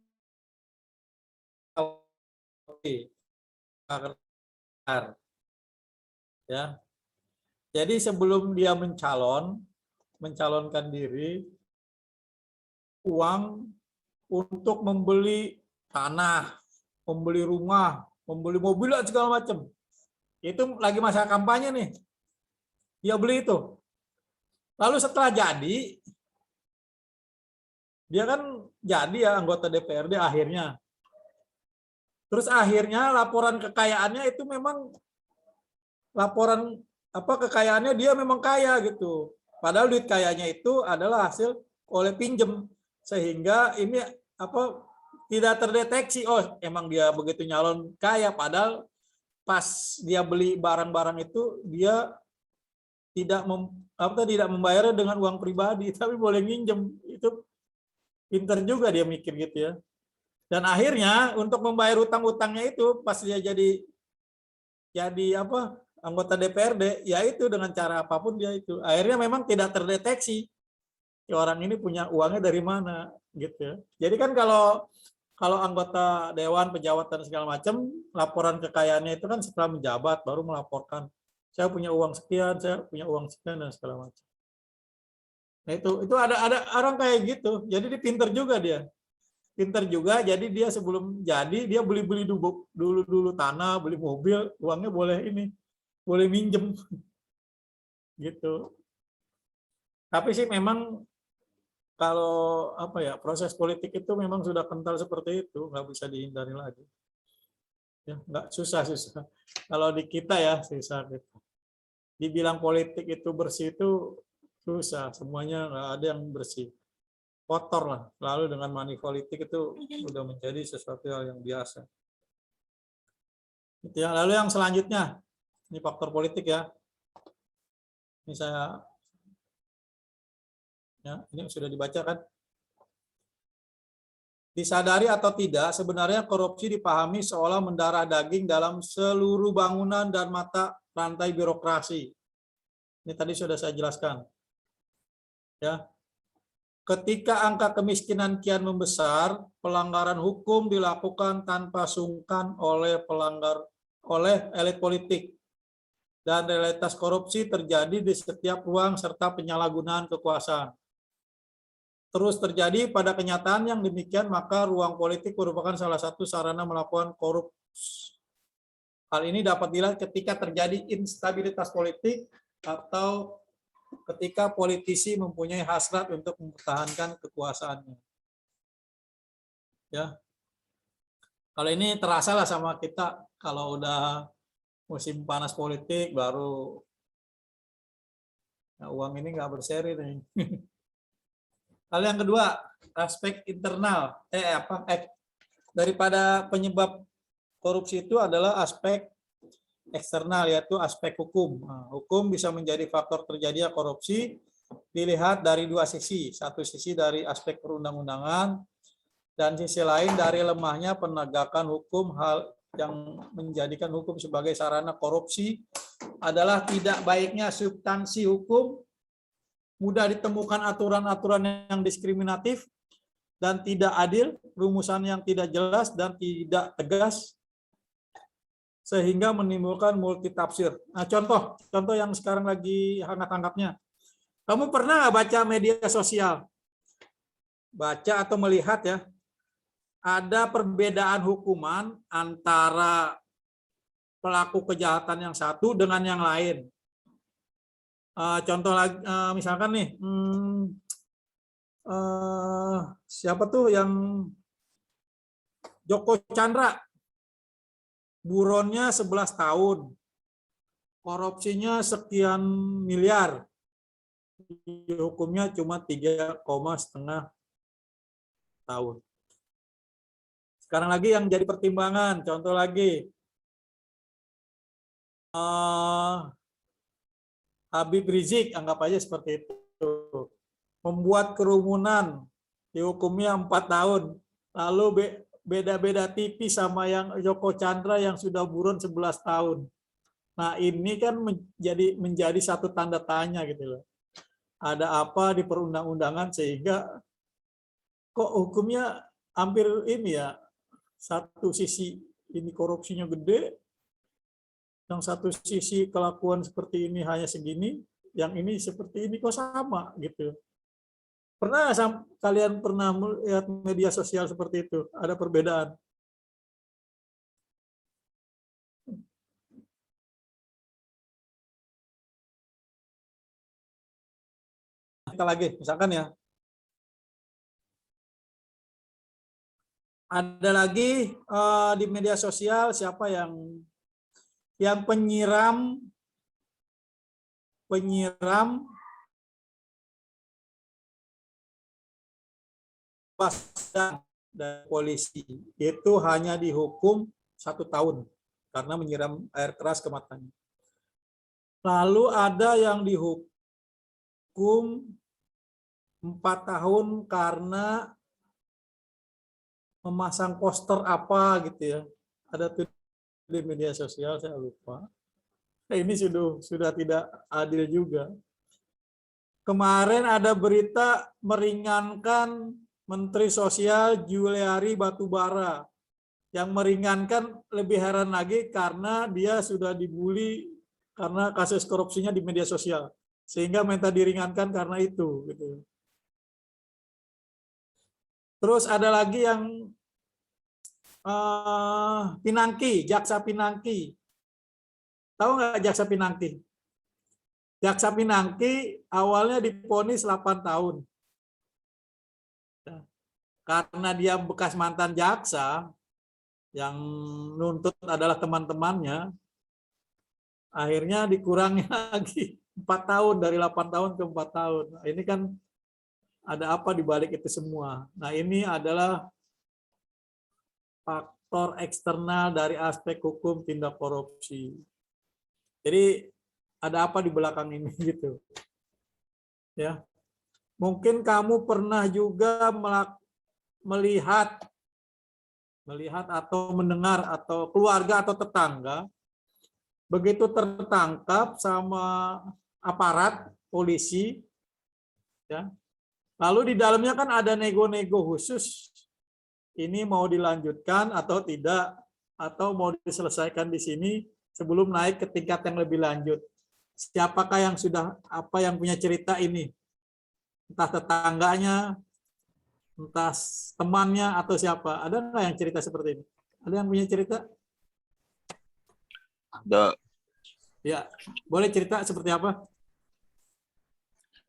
ya. Jadi sebelum dia mencalonkan diri, uang untuk membeli tanah, membeli rumah, membeli mobil dan segala macam. Itu lagi masa kampanye nih. Dia beli itu. Lalu setelah jadi, dia kan jadi ya anggota DPRD akhirnya. Terus akhirnya laporan kekayaannya itu memang laporan kekayaannya dia memang kaya gitu. Padahal duit kayanya itu adalah hasil oleh pinjem, sehingga ini tidak terdeteksi. Oh, emang dia begitu nyalon kaya, padahal pas dia beli barang-barang itu dia tidak membayarnya dengan uang pribadi, tapi boleh minjem. Itu pinter juga dia mikir gitu ya. Dan akhirnya untuk membayar utang-utangnya itu pas dia jadi anggota DPRD, yaitu dengan cara apapun dia itu akhirnya memang tidak terdeteksi orang ini punya uangnya dari mana gitu ya. Jadi kan kalau anggota dewan, pejabat dan segala macam, laporan kekayaannya itu kan setelah menjabat baru melaporkan saya punya uang sekian, saya punya uang sekian dan segala macam. Nah, itu ada orang kayak gitu. Jadi dia pinter juga dia. Pinter juga, jadi dia sebelum jadi dia beli dulu tanah, beli mobil, uangnya boleh minjem gitu. Tapi sih memang kalau apa ya, proses politik itu memang sudah kental seperti itu, nggak bisa dihindari lagi. Ya, nggak susah. Kalau di kita ya susah gitu. Dibilang politik itu bersih itu susah, semuanya nggak ada yang bersih, kotor lah. Lalu dengan money politik itu sudah menjadi sesuatu hal yang biasa. Gitu ya. Lalu yang selanjutnya, ini faktor politik ya. Ini saya, ya, ini sudah dibaca kan? Disadari atau tidak, sebenarnya korupsi dipahami seolah mendarah daging dalam seluruh bangunan dan mata rantai birokrasi. Ini tadi sudah saya jelaskan. Ya. Ketika angka kemiskinan kian membesar, pelanggaran hukum dilakukan tanpa sungkan oleh elit politik. Dan realitas korupsi terjadi di setiap ruang serta penyalahgunaan kekuasaan. Terus terjadi pada kenyataan yang demikian, maka ruang politik merupakan salah satu sarana melakukan korupsi. Hal ini dapat dilihat ketika terjadi instabilitas politik atau ketika politisi mempunyai hasrat untuk mempertahankan kekuasaannya. Ya. Kalau ini terasa lah sama kita, kalau udah musim panas politik baru ya, uang ini nggak berseri nih. Hal yang kedua, aspek internal. Daripada penyebab korupsi itu adalah aspek eksternal, yaitu aspek hukum. Nah, hukum bisa menjadi faktor terjadinya korupsi dilihat dari dua sisi. Satu sisi dari aspek perundang-undangan, dan sisi lain dari lemahnya penegakan hukum. Hal yang menjadikan hukum sebagai sarana korupsi adalah tidak baiknya substansi hukum, mudah ditemukan aturan-aturan yang diskriminatif dan tidak adil, rumusan yang tidak jelas dan tidak tegas, sehingga menimbulkan multitafsir. Nah, contoh yang sekarang lagi hangat-hangatnya. Kamu pernah nggak baca media sosial? Baca atau melihat ya, ada perbedaan hukuman antara pelaku kejahatan yang satu dengan yang lain. Contoh lagi, misalkan nih, siapa tuh yang Joko Chandra, buronnya 11 tahun, korupsinya sekian miliar, hukumnya cuma 3,5 tahun. Sekarang lagi yang jadi pertimbangan, contoh lagi, Habib Rizik, anggap aja seperti itu, membuat kerumunan, dihukumnya 4 tahun, lalu beda-beda tipis sama yang Joko Chandra yang sudah buron 11 tahun. Nah, ini kan menjadi satu tanda tanya gitu loh. Ada apa di perundang-undangan sehingga kok hukumnya hampir ini ya, satu sisi ini korupsinya gede, yang satu sisi kelakuan seperti ini hanya segini, yang ini seperti ini kok sama gitu. Pernah kalian pernah melihat media sosial seperti itu? Ada perbedaan. Kita lagi, misalkan ya. Ada lagi di media sosial siapa yang penyiram dari polisi itu hanya dihukum 1 tahun karena menyiram air keras ke matanya. Lalu ada yang dihukum 4 tahun karena memasang poster apa gitu ya. Ada tuh di media sosial, saya lupa. Ini sudah tidak adil juga. Kemarin ada berita meringankan Menteri Sosial Juliari Batubara. Yang meringankan lebih heran lagi karena dia sudah dibully karena kasus korupsinya di media sosial. Sehingga minta diringankan karena itu. Gitu. Terus ada lagi yang Pinangki, Jaksa Pinangki. Tahu nggak Jaksa Pinangki? Jaksa Pinangki awalnya divonis 8 tahun. karena dia bekas mantan jaksa, yang nuntut adalah teman-temannya, akhirnya dikurangi lagi 4 tahun, dari 8 tahun ke 4 tahun. Nah, ini kan ada apa di balik itu semua. Nah, ini adalah faktor eksternal dari aspek hukum tindak korupsi. Jadi ada apa di belakang ini gitu. Ya. Mungkin kamu pernah juga melihat atau mendengar atau keluarga atau tetangga begitu tertangkap sama aparat polisi, ya. Lalu di dalamnya kan ada nego-nego khusus. Ini mau dilanjutkan atau tidak, atau mau diselesaikan di sini sebelum naik ke tingkat yang lebih lanjut. Siapakah yang yang punya cerita ini? Entah tetangganya, entah temannya, atau siapa. Ada nggak yang cerita seperti ini? Ada yang punya cerita? Ada. Ya, boleh cerita seperti apa?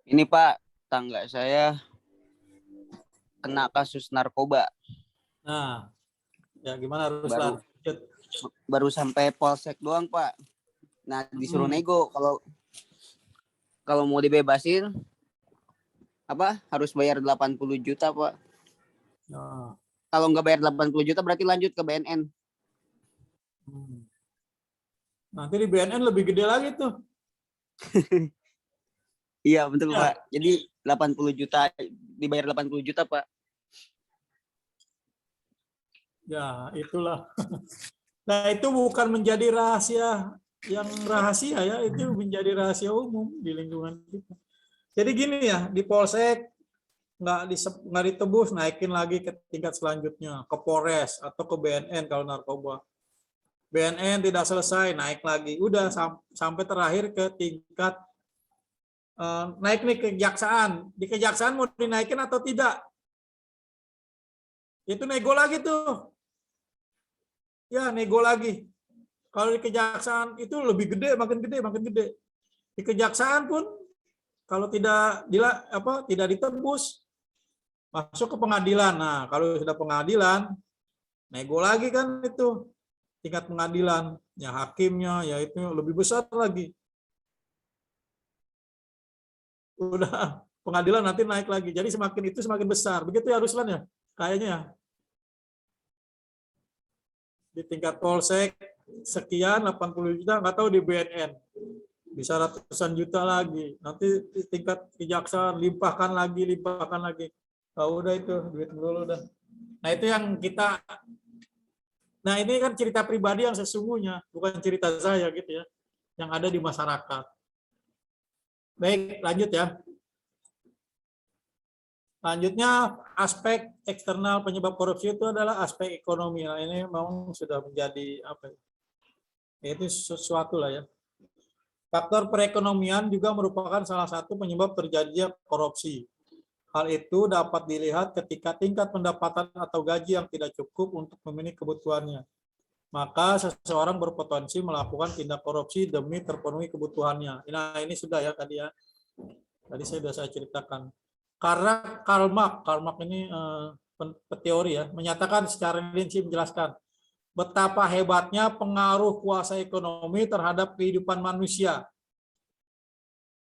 Ini Pak, tangga saya kena kasus narkoba. Nah, ya gimana harus lanjut? Baru sampai polsek doang Pak. Nah disuruh nego kalau mau dibebasin harus bayar 80 juta Pak. Nah. Kalau nggak bayar 80 juta berarti lanjut ke BNN. Nanti di BNN lebih gede lagi tuh. Iya betul ya. Pak. Jadi 80 juta dibayar 80 juta Pak. Ya itulah. Nah itu bukan menjadi rahasia yang rahasia ya, itu menjadi rahasia umum di lingkungan kita. Jadi gini ya, di polsek nggak ditebus, naikin lagi ke tingkat selanjutnya, ke Polres atau ke BNN kalau narkoba. BNN tidak selesai, naik lagi. Udah sampai terakhir ke tingkat naik nih ke kejaksaan. Di kejaksaan mau dinaikin atau tidak? Itu nego lagi tuh. Ya, nego lagi. Kalau di kejaksaan itu lebih gede, makin gede, makin gede. Di kejaksaan pun kalau tidak ditebus, masuk ke pengadilan. Nah, kalau sudah pengadilan, nego lagi kan itu tingkat pengadilan, ya hakimnya, ya itu lebih besar lagi. Udah pengadilan nanti naik lagi. Jadi semakin besar. Begitu ya Ruslan ya, kayaknya ya. Di tingkat polsek sekian 80 juta, nggak tahu di BNN bisa ratusan juta lagi. Nanti di tingkat kejaksaan limpahkan lagi. Udah itu duit dulu udah. Nah itu yang kita. Nah ini kan cerita pribadi yang sesungguhnya, bukan cerita saya gitu ya, yang ada di masyarakat. Baik, lanjut ya. Lanjutnya, aspek eksternal penyebab korupsi itu adalah aspek ekonomi. Nah, ini memang sudah menjadi itu sesuatu lah ya. Faktor perekonomian juga merupakan salah satu penyebab terjadinya korupsi. Hal itu dapat dilihat ketika tingkat pendapatan atau gaji yang tidak cukup untuk memenuhi kebutuhannya. Maka seseorang berpotensi melakukan tindak korupsi demi terpenuhi kebutuhannya. Nah, ini sudah ya tadi ya. Tadi saya ceritakan. Karena Karl Marx ini peteori ya, menyatakan secara rinci menjelaskan betapa hebatnya pengaruh kuasa ekonomi terhadap kehidupan manusia.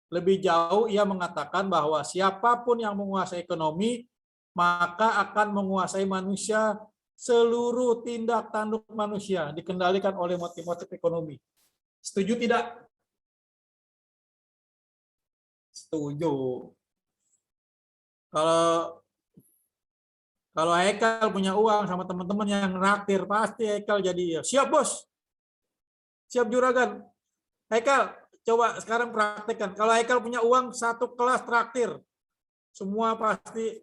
Lebih jauh ia mengatakan bahwa siapapun yang menguasai ekonomi maka akan menguasai manusia. Seluruh tindak tanduk manusia dikendalikan oleh motif-motif ekonomi. Setuju tidak? Setuju. Kalau Haikal punya uang sama teman-teman yang raktir, pasti Haikal jadi siap bos, siap juragan. Haikal, coba sekarang praktekkan. Kalau Haikal punya uang 1 kelas traktir, semua pasti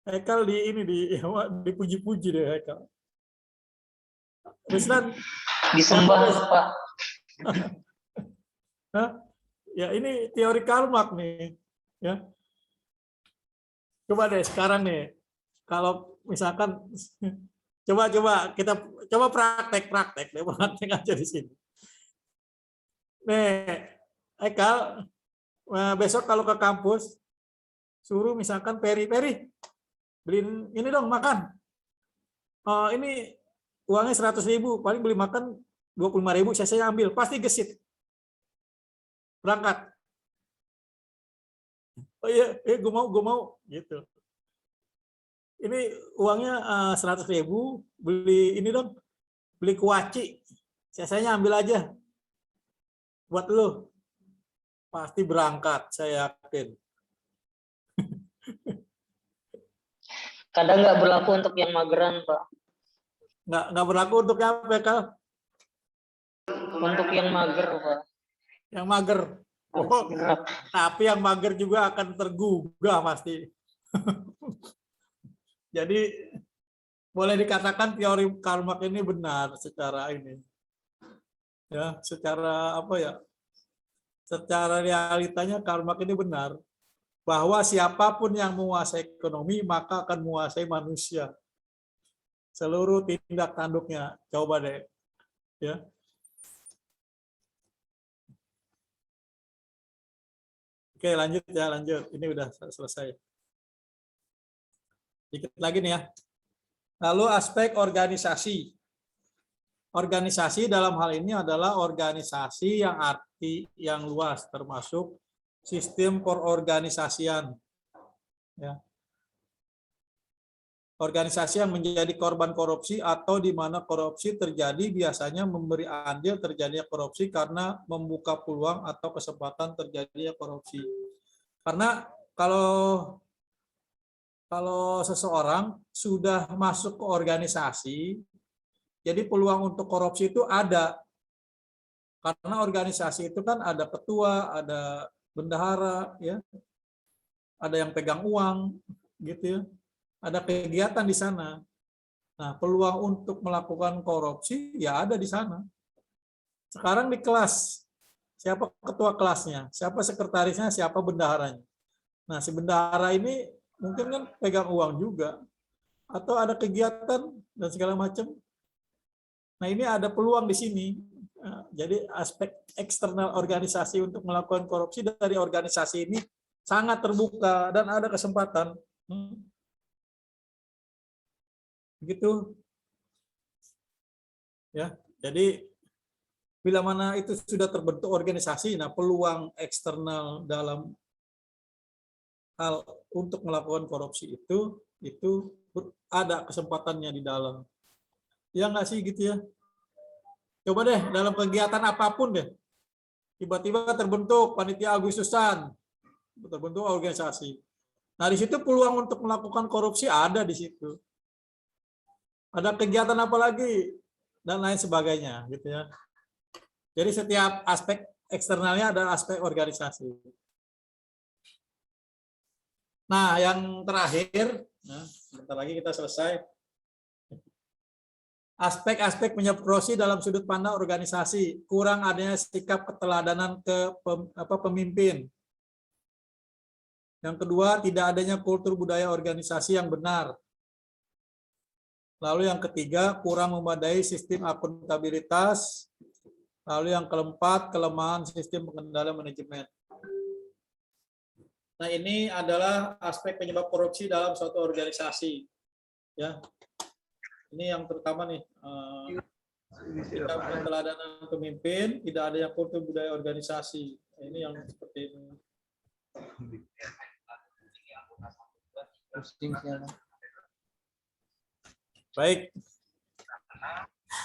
Haikal dipuji-puji deh Haikal. Ruslan disembah Pak. Ya ini teori Karl Marx nih, ya. Coba deh sekarang nih, kalau misalkan coba praktek aja di sini. Nih, Haikal, besok kalau ke kampus suruh misalkan Peri, beliin ini dong makan. Ini uangnya 100.000, paling beli makan 25.000, saya ambil, pasti gesit. Berangkat. Oh iya, gue mau, gitu. Ini uangnya 100.000, beli ini dong, beli kuaci, saya ambil aja, buat lo. Pasti berangkat, saya yakin. Kadang nggak berlaku untuk yang mageran, Pak. Nggak berlaku untuk apa, Kal? Untuk yang mager, Pak. Yang mager. Oh, tapi yang mager juga akan tergugah pasti. Jadi boleh dikatakan teori Karl Marx ini benar secara ini. Ya, secara apa ya? Secara realitanya Karl Marx ini benar bahwa siapapun yang menguasai ekonomi maka akan menguasai manusia. Seluruh tindak tanduknya. Coba deh. Ya. Oke, lanjut ya, lanjut. Ini udah selesai. Dikit lagi nih ya. Lalu aspek organisasi. Organisasi dalam hal ini adalah organisasi yang arti yang luas, termasuk sistem perorganisasian. Ya. Organisasi yang menjadi korban korupsi atau di mana korupsi terjadi biasanya memberi andil terjadinya korupsi karena membuka peluang atau kesempatan terjadinya korupsi. Karena kalau seseorang sudah masuk ke organisasi, jadi peluang untuk korupsi itu ada. Karena organisasi itu kan ada ketua, ada bendahara, ya, ada yang pegang uang, gitu ya. Ada kegiatan di sana. Nah, peluang untuk melakukan korupsi ya ada di sana. Sekarang di kelas, siapa ketua kelasnya, siapa sekretarisnya, siapa bendaharanya. Nah, si bendahara ini mungkin kan pegang uang juga, atau ada kegiatan dan segala macam. Nah, ini ada peluang di sini. Nah, jadi aspek eksternal organisasi untuk melakukan korupsi dari organisasi ini sangat terbuka dan ada kesempatan. Begitu. Ya, jadi bila mana itu sudah terbentuk organisasi, nah peluang eksternal dalam hal untuk melakukan korupsi itu ada kesempatannya di dalam. Ya nggak sih gitu ya? Coba deh dalam kegiatan apapun deh, tiba-tiba terbentuk panitia Agustusan, terbentuk organisasi. Nah di situ peluang untuk melakukan korupsi ada di situ. Ada kegiatan apa lagi dan lain sebagainya, gitu ya. Jadi setiap aspek eksternalnya ada aspek organisasi. Nah, yang terakhir, nah, sebentar lagi kita selesai. Aspek-aspek penyebrosi dalam sudut pandang organisasi, kurang adanya sikap keteladanan pemimpin. Yang kedua, tidak adanya kultur budaya organisasi yang benar. Lalu yang ketiga, kurang memadai sistem akuntabilitas. Lalu yang keempat, kelemahan sistem pengendalian manajemen. Nah, ini adalah aspek penyebab korupsi dalam suatu organisasi. Ya, ini yang terutama nih. Sikap keteladanan pemimpin, tidak ada yang kultur budaya organisasi. Ini yang seperti ini. Baik,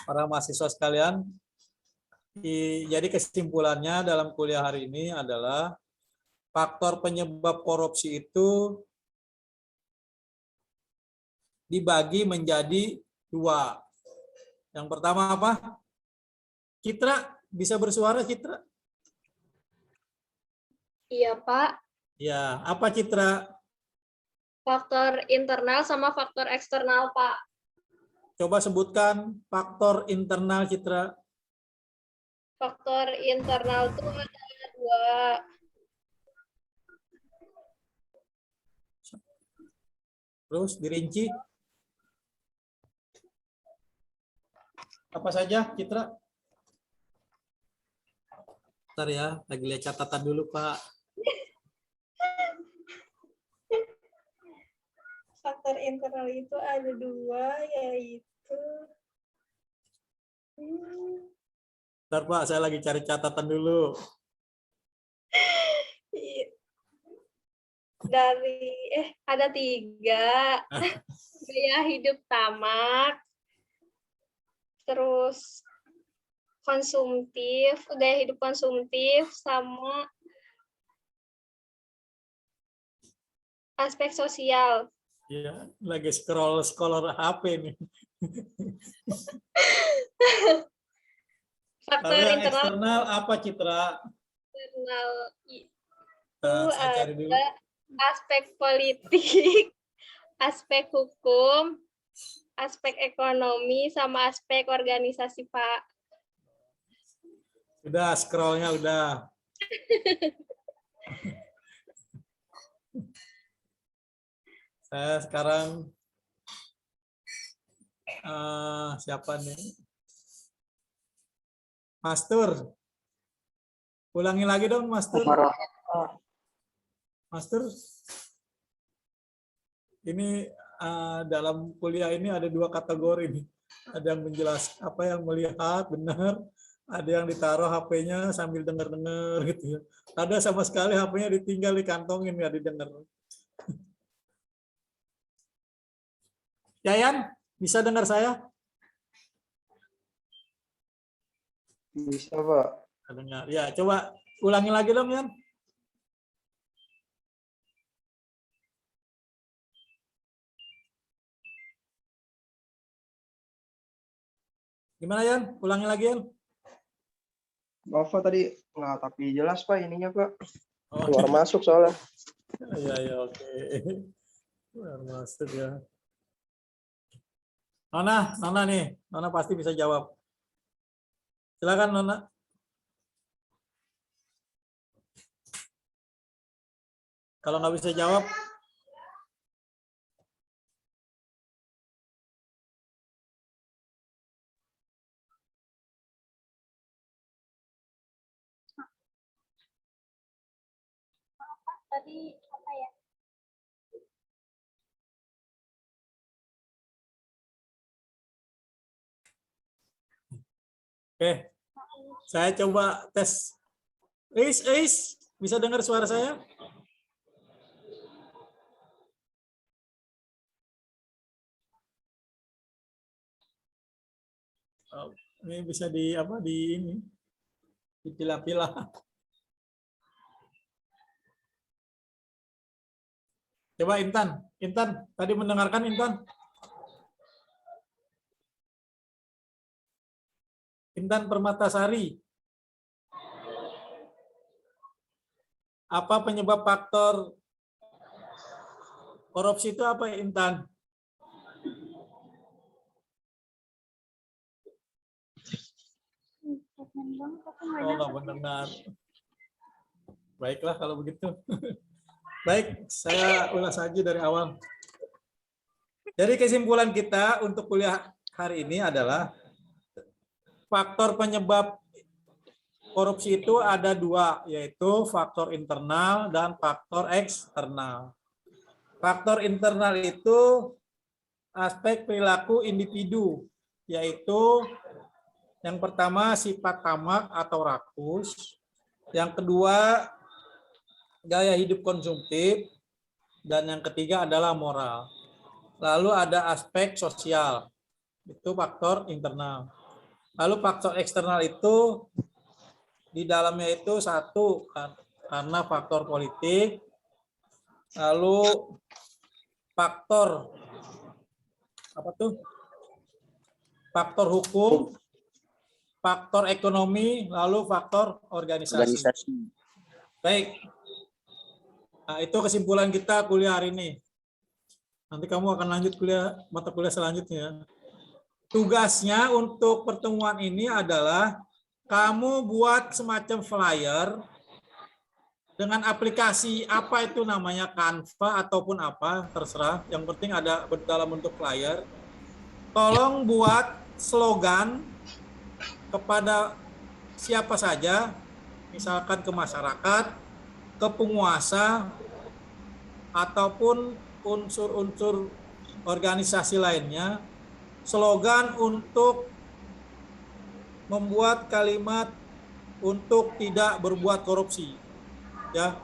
para mahasiswa sekalian, jadi kesimpulannya dalam kuliah hari ini adalah faktor penyebab korupsi itu dibagi menjadi dua. Yang pertama apa? Citra, bisa bersuara Citra? Iya, Pak. Ya, apa Citra? Faktor internal sama faktor eksternal, Pak. Coba sebutkan faktor internal Citra. Faktor internal itu ada dua. Terus dirinci. Apa saja Citra? Bentar ya, lagi lihat catatan dulu Pak. faktor internal itu ada dua, yaitu Bentar Pak, saya lagi cari catatan dulu. ada 3. Gaya hidup tamak, terus gaya hidup konsumtif, sama aspek sosial. Ya, lagi scroll HP nih. Faktor Kalau yang internal eksternal apa Citra? itu Saya cari dulu. ada aspek politik, aspek hukum, aspek ekonomi, sama aspek organisasi, Pak. Udah, scrollnya udah. Saya sekarang siapa nih? Mastur. Ulangi lagi dong, Mastur. Mastur. Ini dalam kuliah ini ada 2 kategori nih. Ada yang menjelaskan apa yang melihat benar, ada yang ditaruh HP-nya sambil dengar-dengar gitu ya. Ada sama sekali HP-nya ditinggal di kantongin, nggak didengar. Yayan, bisa dengar saya? Bisa, Pak. Dengar. Ya, coba ulangi lagi dong, Yan. Gimana, Yan? Ulangi lagi, Yan. Maaf, Pak, tadi nggak tapi jelas, Pak, ininya, Pak. Oh, Keluar masuk soalnya. iya, oke. Keluar masuk ya. Nona nih. Nona pasti bisa jawab. Silakan, Nona. Kalau nggak bisa jawab, Tadi apa ya? oke. Saya coba tes. Is, bisa dengar suara saya? Oh, ini bisa di apa di ini dipilah-pilah. Coba Intan tadi mendengarkan Intan? Intan Permatasari. Apa penyebab faktor korupsi itu apa Intan? Oh, nggak mendengar. Baiklah kalau begitu. Baik, saya ulas saja dari awal. Jadi kesimpulan kita untuk kuliah hari ini adalah faktor penyebab korupsi itu ada 2, yaitu faktor internal dan faktor eksternal. Faktor internal itu aspek perilaku individu, yaitu yang pertama sifat tamak atau rakus, yang kedua gaya hidup konsumtif, dan yang ketiga adalah moral. Lalu ada aspek sosial, itu faktor internal. Lalu faktor eksternal itu di dalamnya itu 1 karena faktor politik, lalu faktor apa tuh? Faktor hukum, faktor ekonomi, lalu faktor organisasi. Baik. Nah, itu kesimpulan kita kuliah hari ini. Nanti kamu akan lanjut mata kuliah selanjutnya. Tugasnya untuk pertemuan ini adalah kamu buat semacam flyer dengan aplikasi apa itu namanya, Canva ataupun apa, terserah. Yang penting ada dalam bentuk flyer. Tolong buat slogan kepada siapa saja, misalkan ke masyarakat, ke penguasa, ataupun unsur-unsur organisasi lainnya, slogan untuk membuat kalimat untuk tidak berbuat korupsi. Ya.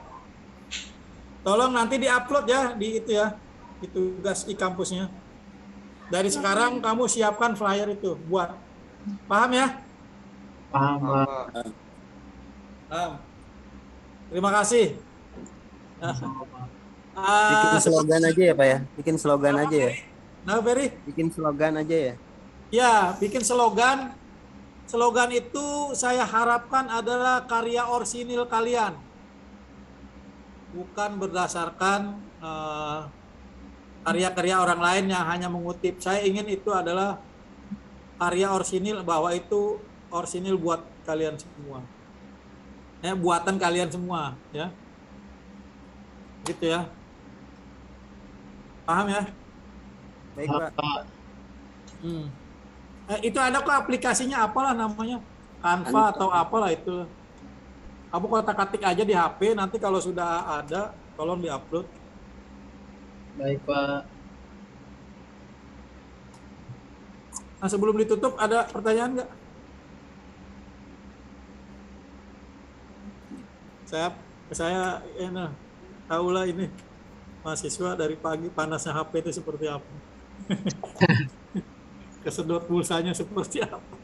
Tolong nanti diupload ya di itu ya, di tugas e-kampusnya. Dari sekarang kamu siapkan flyer itu buat. Paham ya? Paham, Pak. Paham. Terima kasih. Bikin slogan aja ya, Pak ya? Bikin slogan aja ya? Nah, Ferry? Bikin slogan aja ya? Ya, bikin slogan. Slogan itu saya harapkan adalah karya orsinil kalian. Bukan berdasarkan karya-karya orang lain yang hanya mengutip. Saya ingin itu adalah karya orsinil, bahwa itu orsinil buat kalian semua. Buatan kalian semua, ya. Gitu ya. Paham ya? Baik, Pak. Itu ada kok aplikasinya, apalah namanya, Canva atau apalah itu. Kamu kotak-katik aja di HP, nanti kalau sudah ada, tolong diupload. Baik, Pak. Nah, sebelum ditutup, ada pertanyaan nggak? Saya tahulah ini mahasiswa dari pagi panasnya HP itu seperti apa. Kesedot pulsanya seperti apa.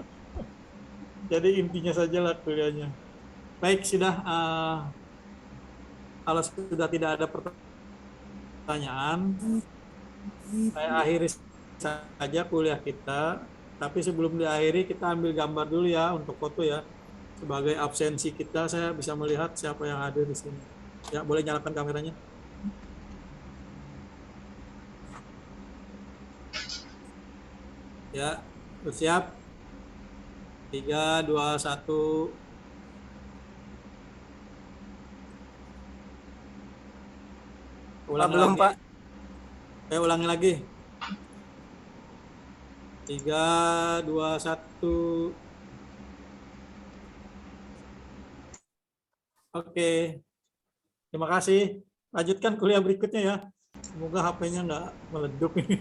Jadi intinya saja lah kuliahnya. Baik, sudah. Kalau sudah tidak ada pertanyaan, saya akhiri saja kuliah kita. Tapi sebelum diakhiri, kita ambil gambar dulu ya untuk foto ya. Sebagai absensi kita, saya bisa melihat siapa yang hadir di sini. Ya, boleh nyalakan kameranya. Ya, bersiap. 3, 2, 1. Ulangi belum, lagi. Pak. Saya ulangi lagi. 3, 2, 1. Oke. Terima kasih. Lanjutkan kuliah berikutnya ya. Semoga HP-nya nggak meledup ini.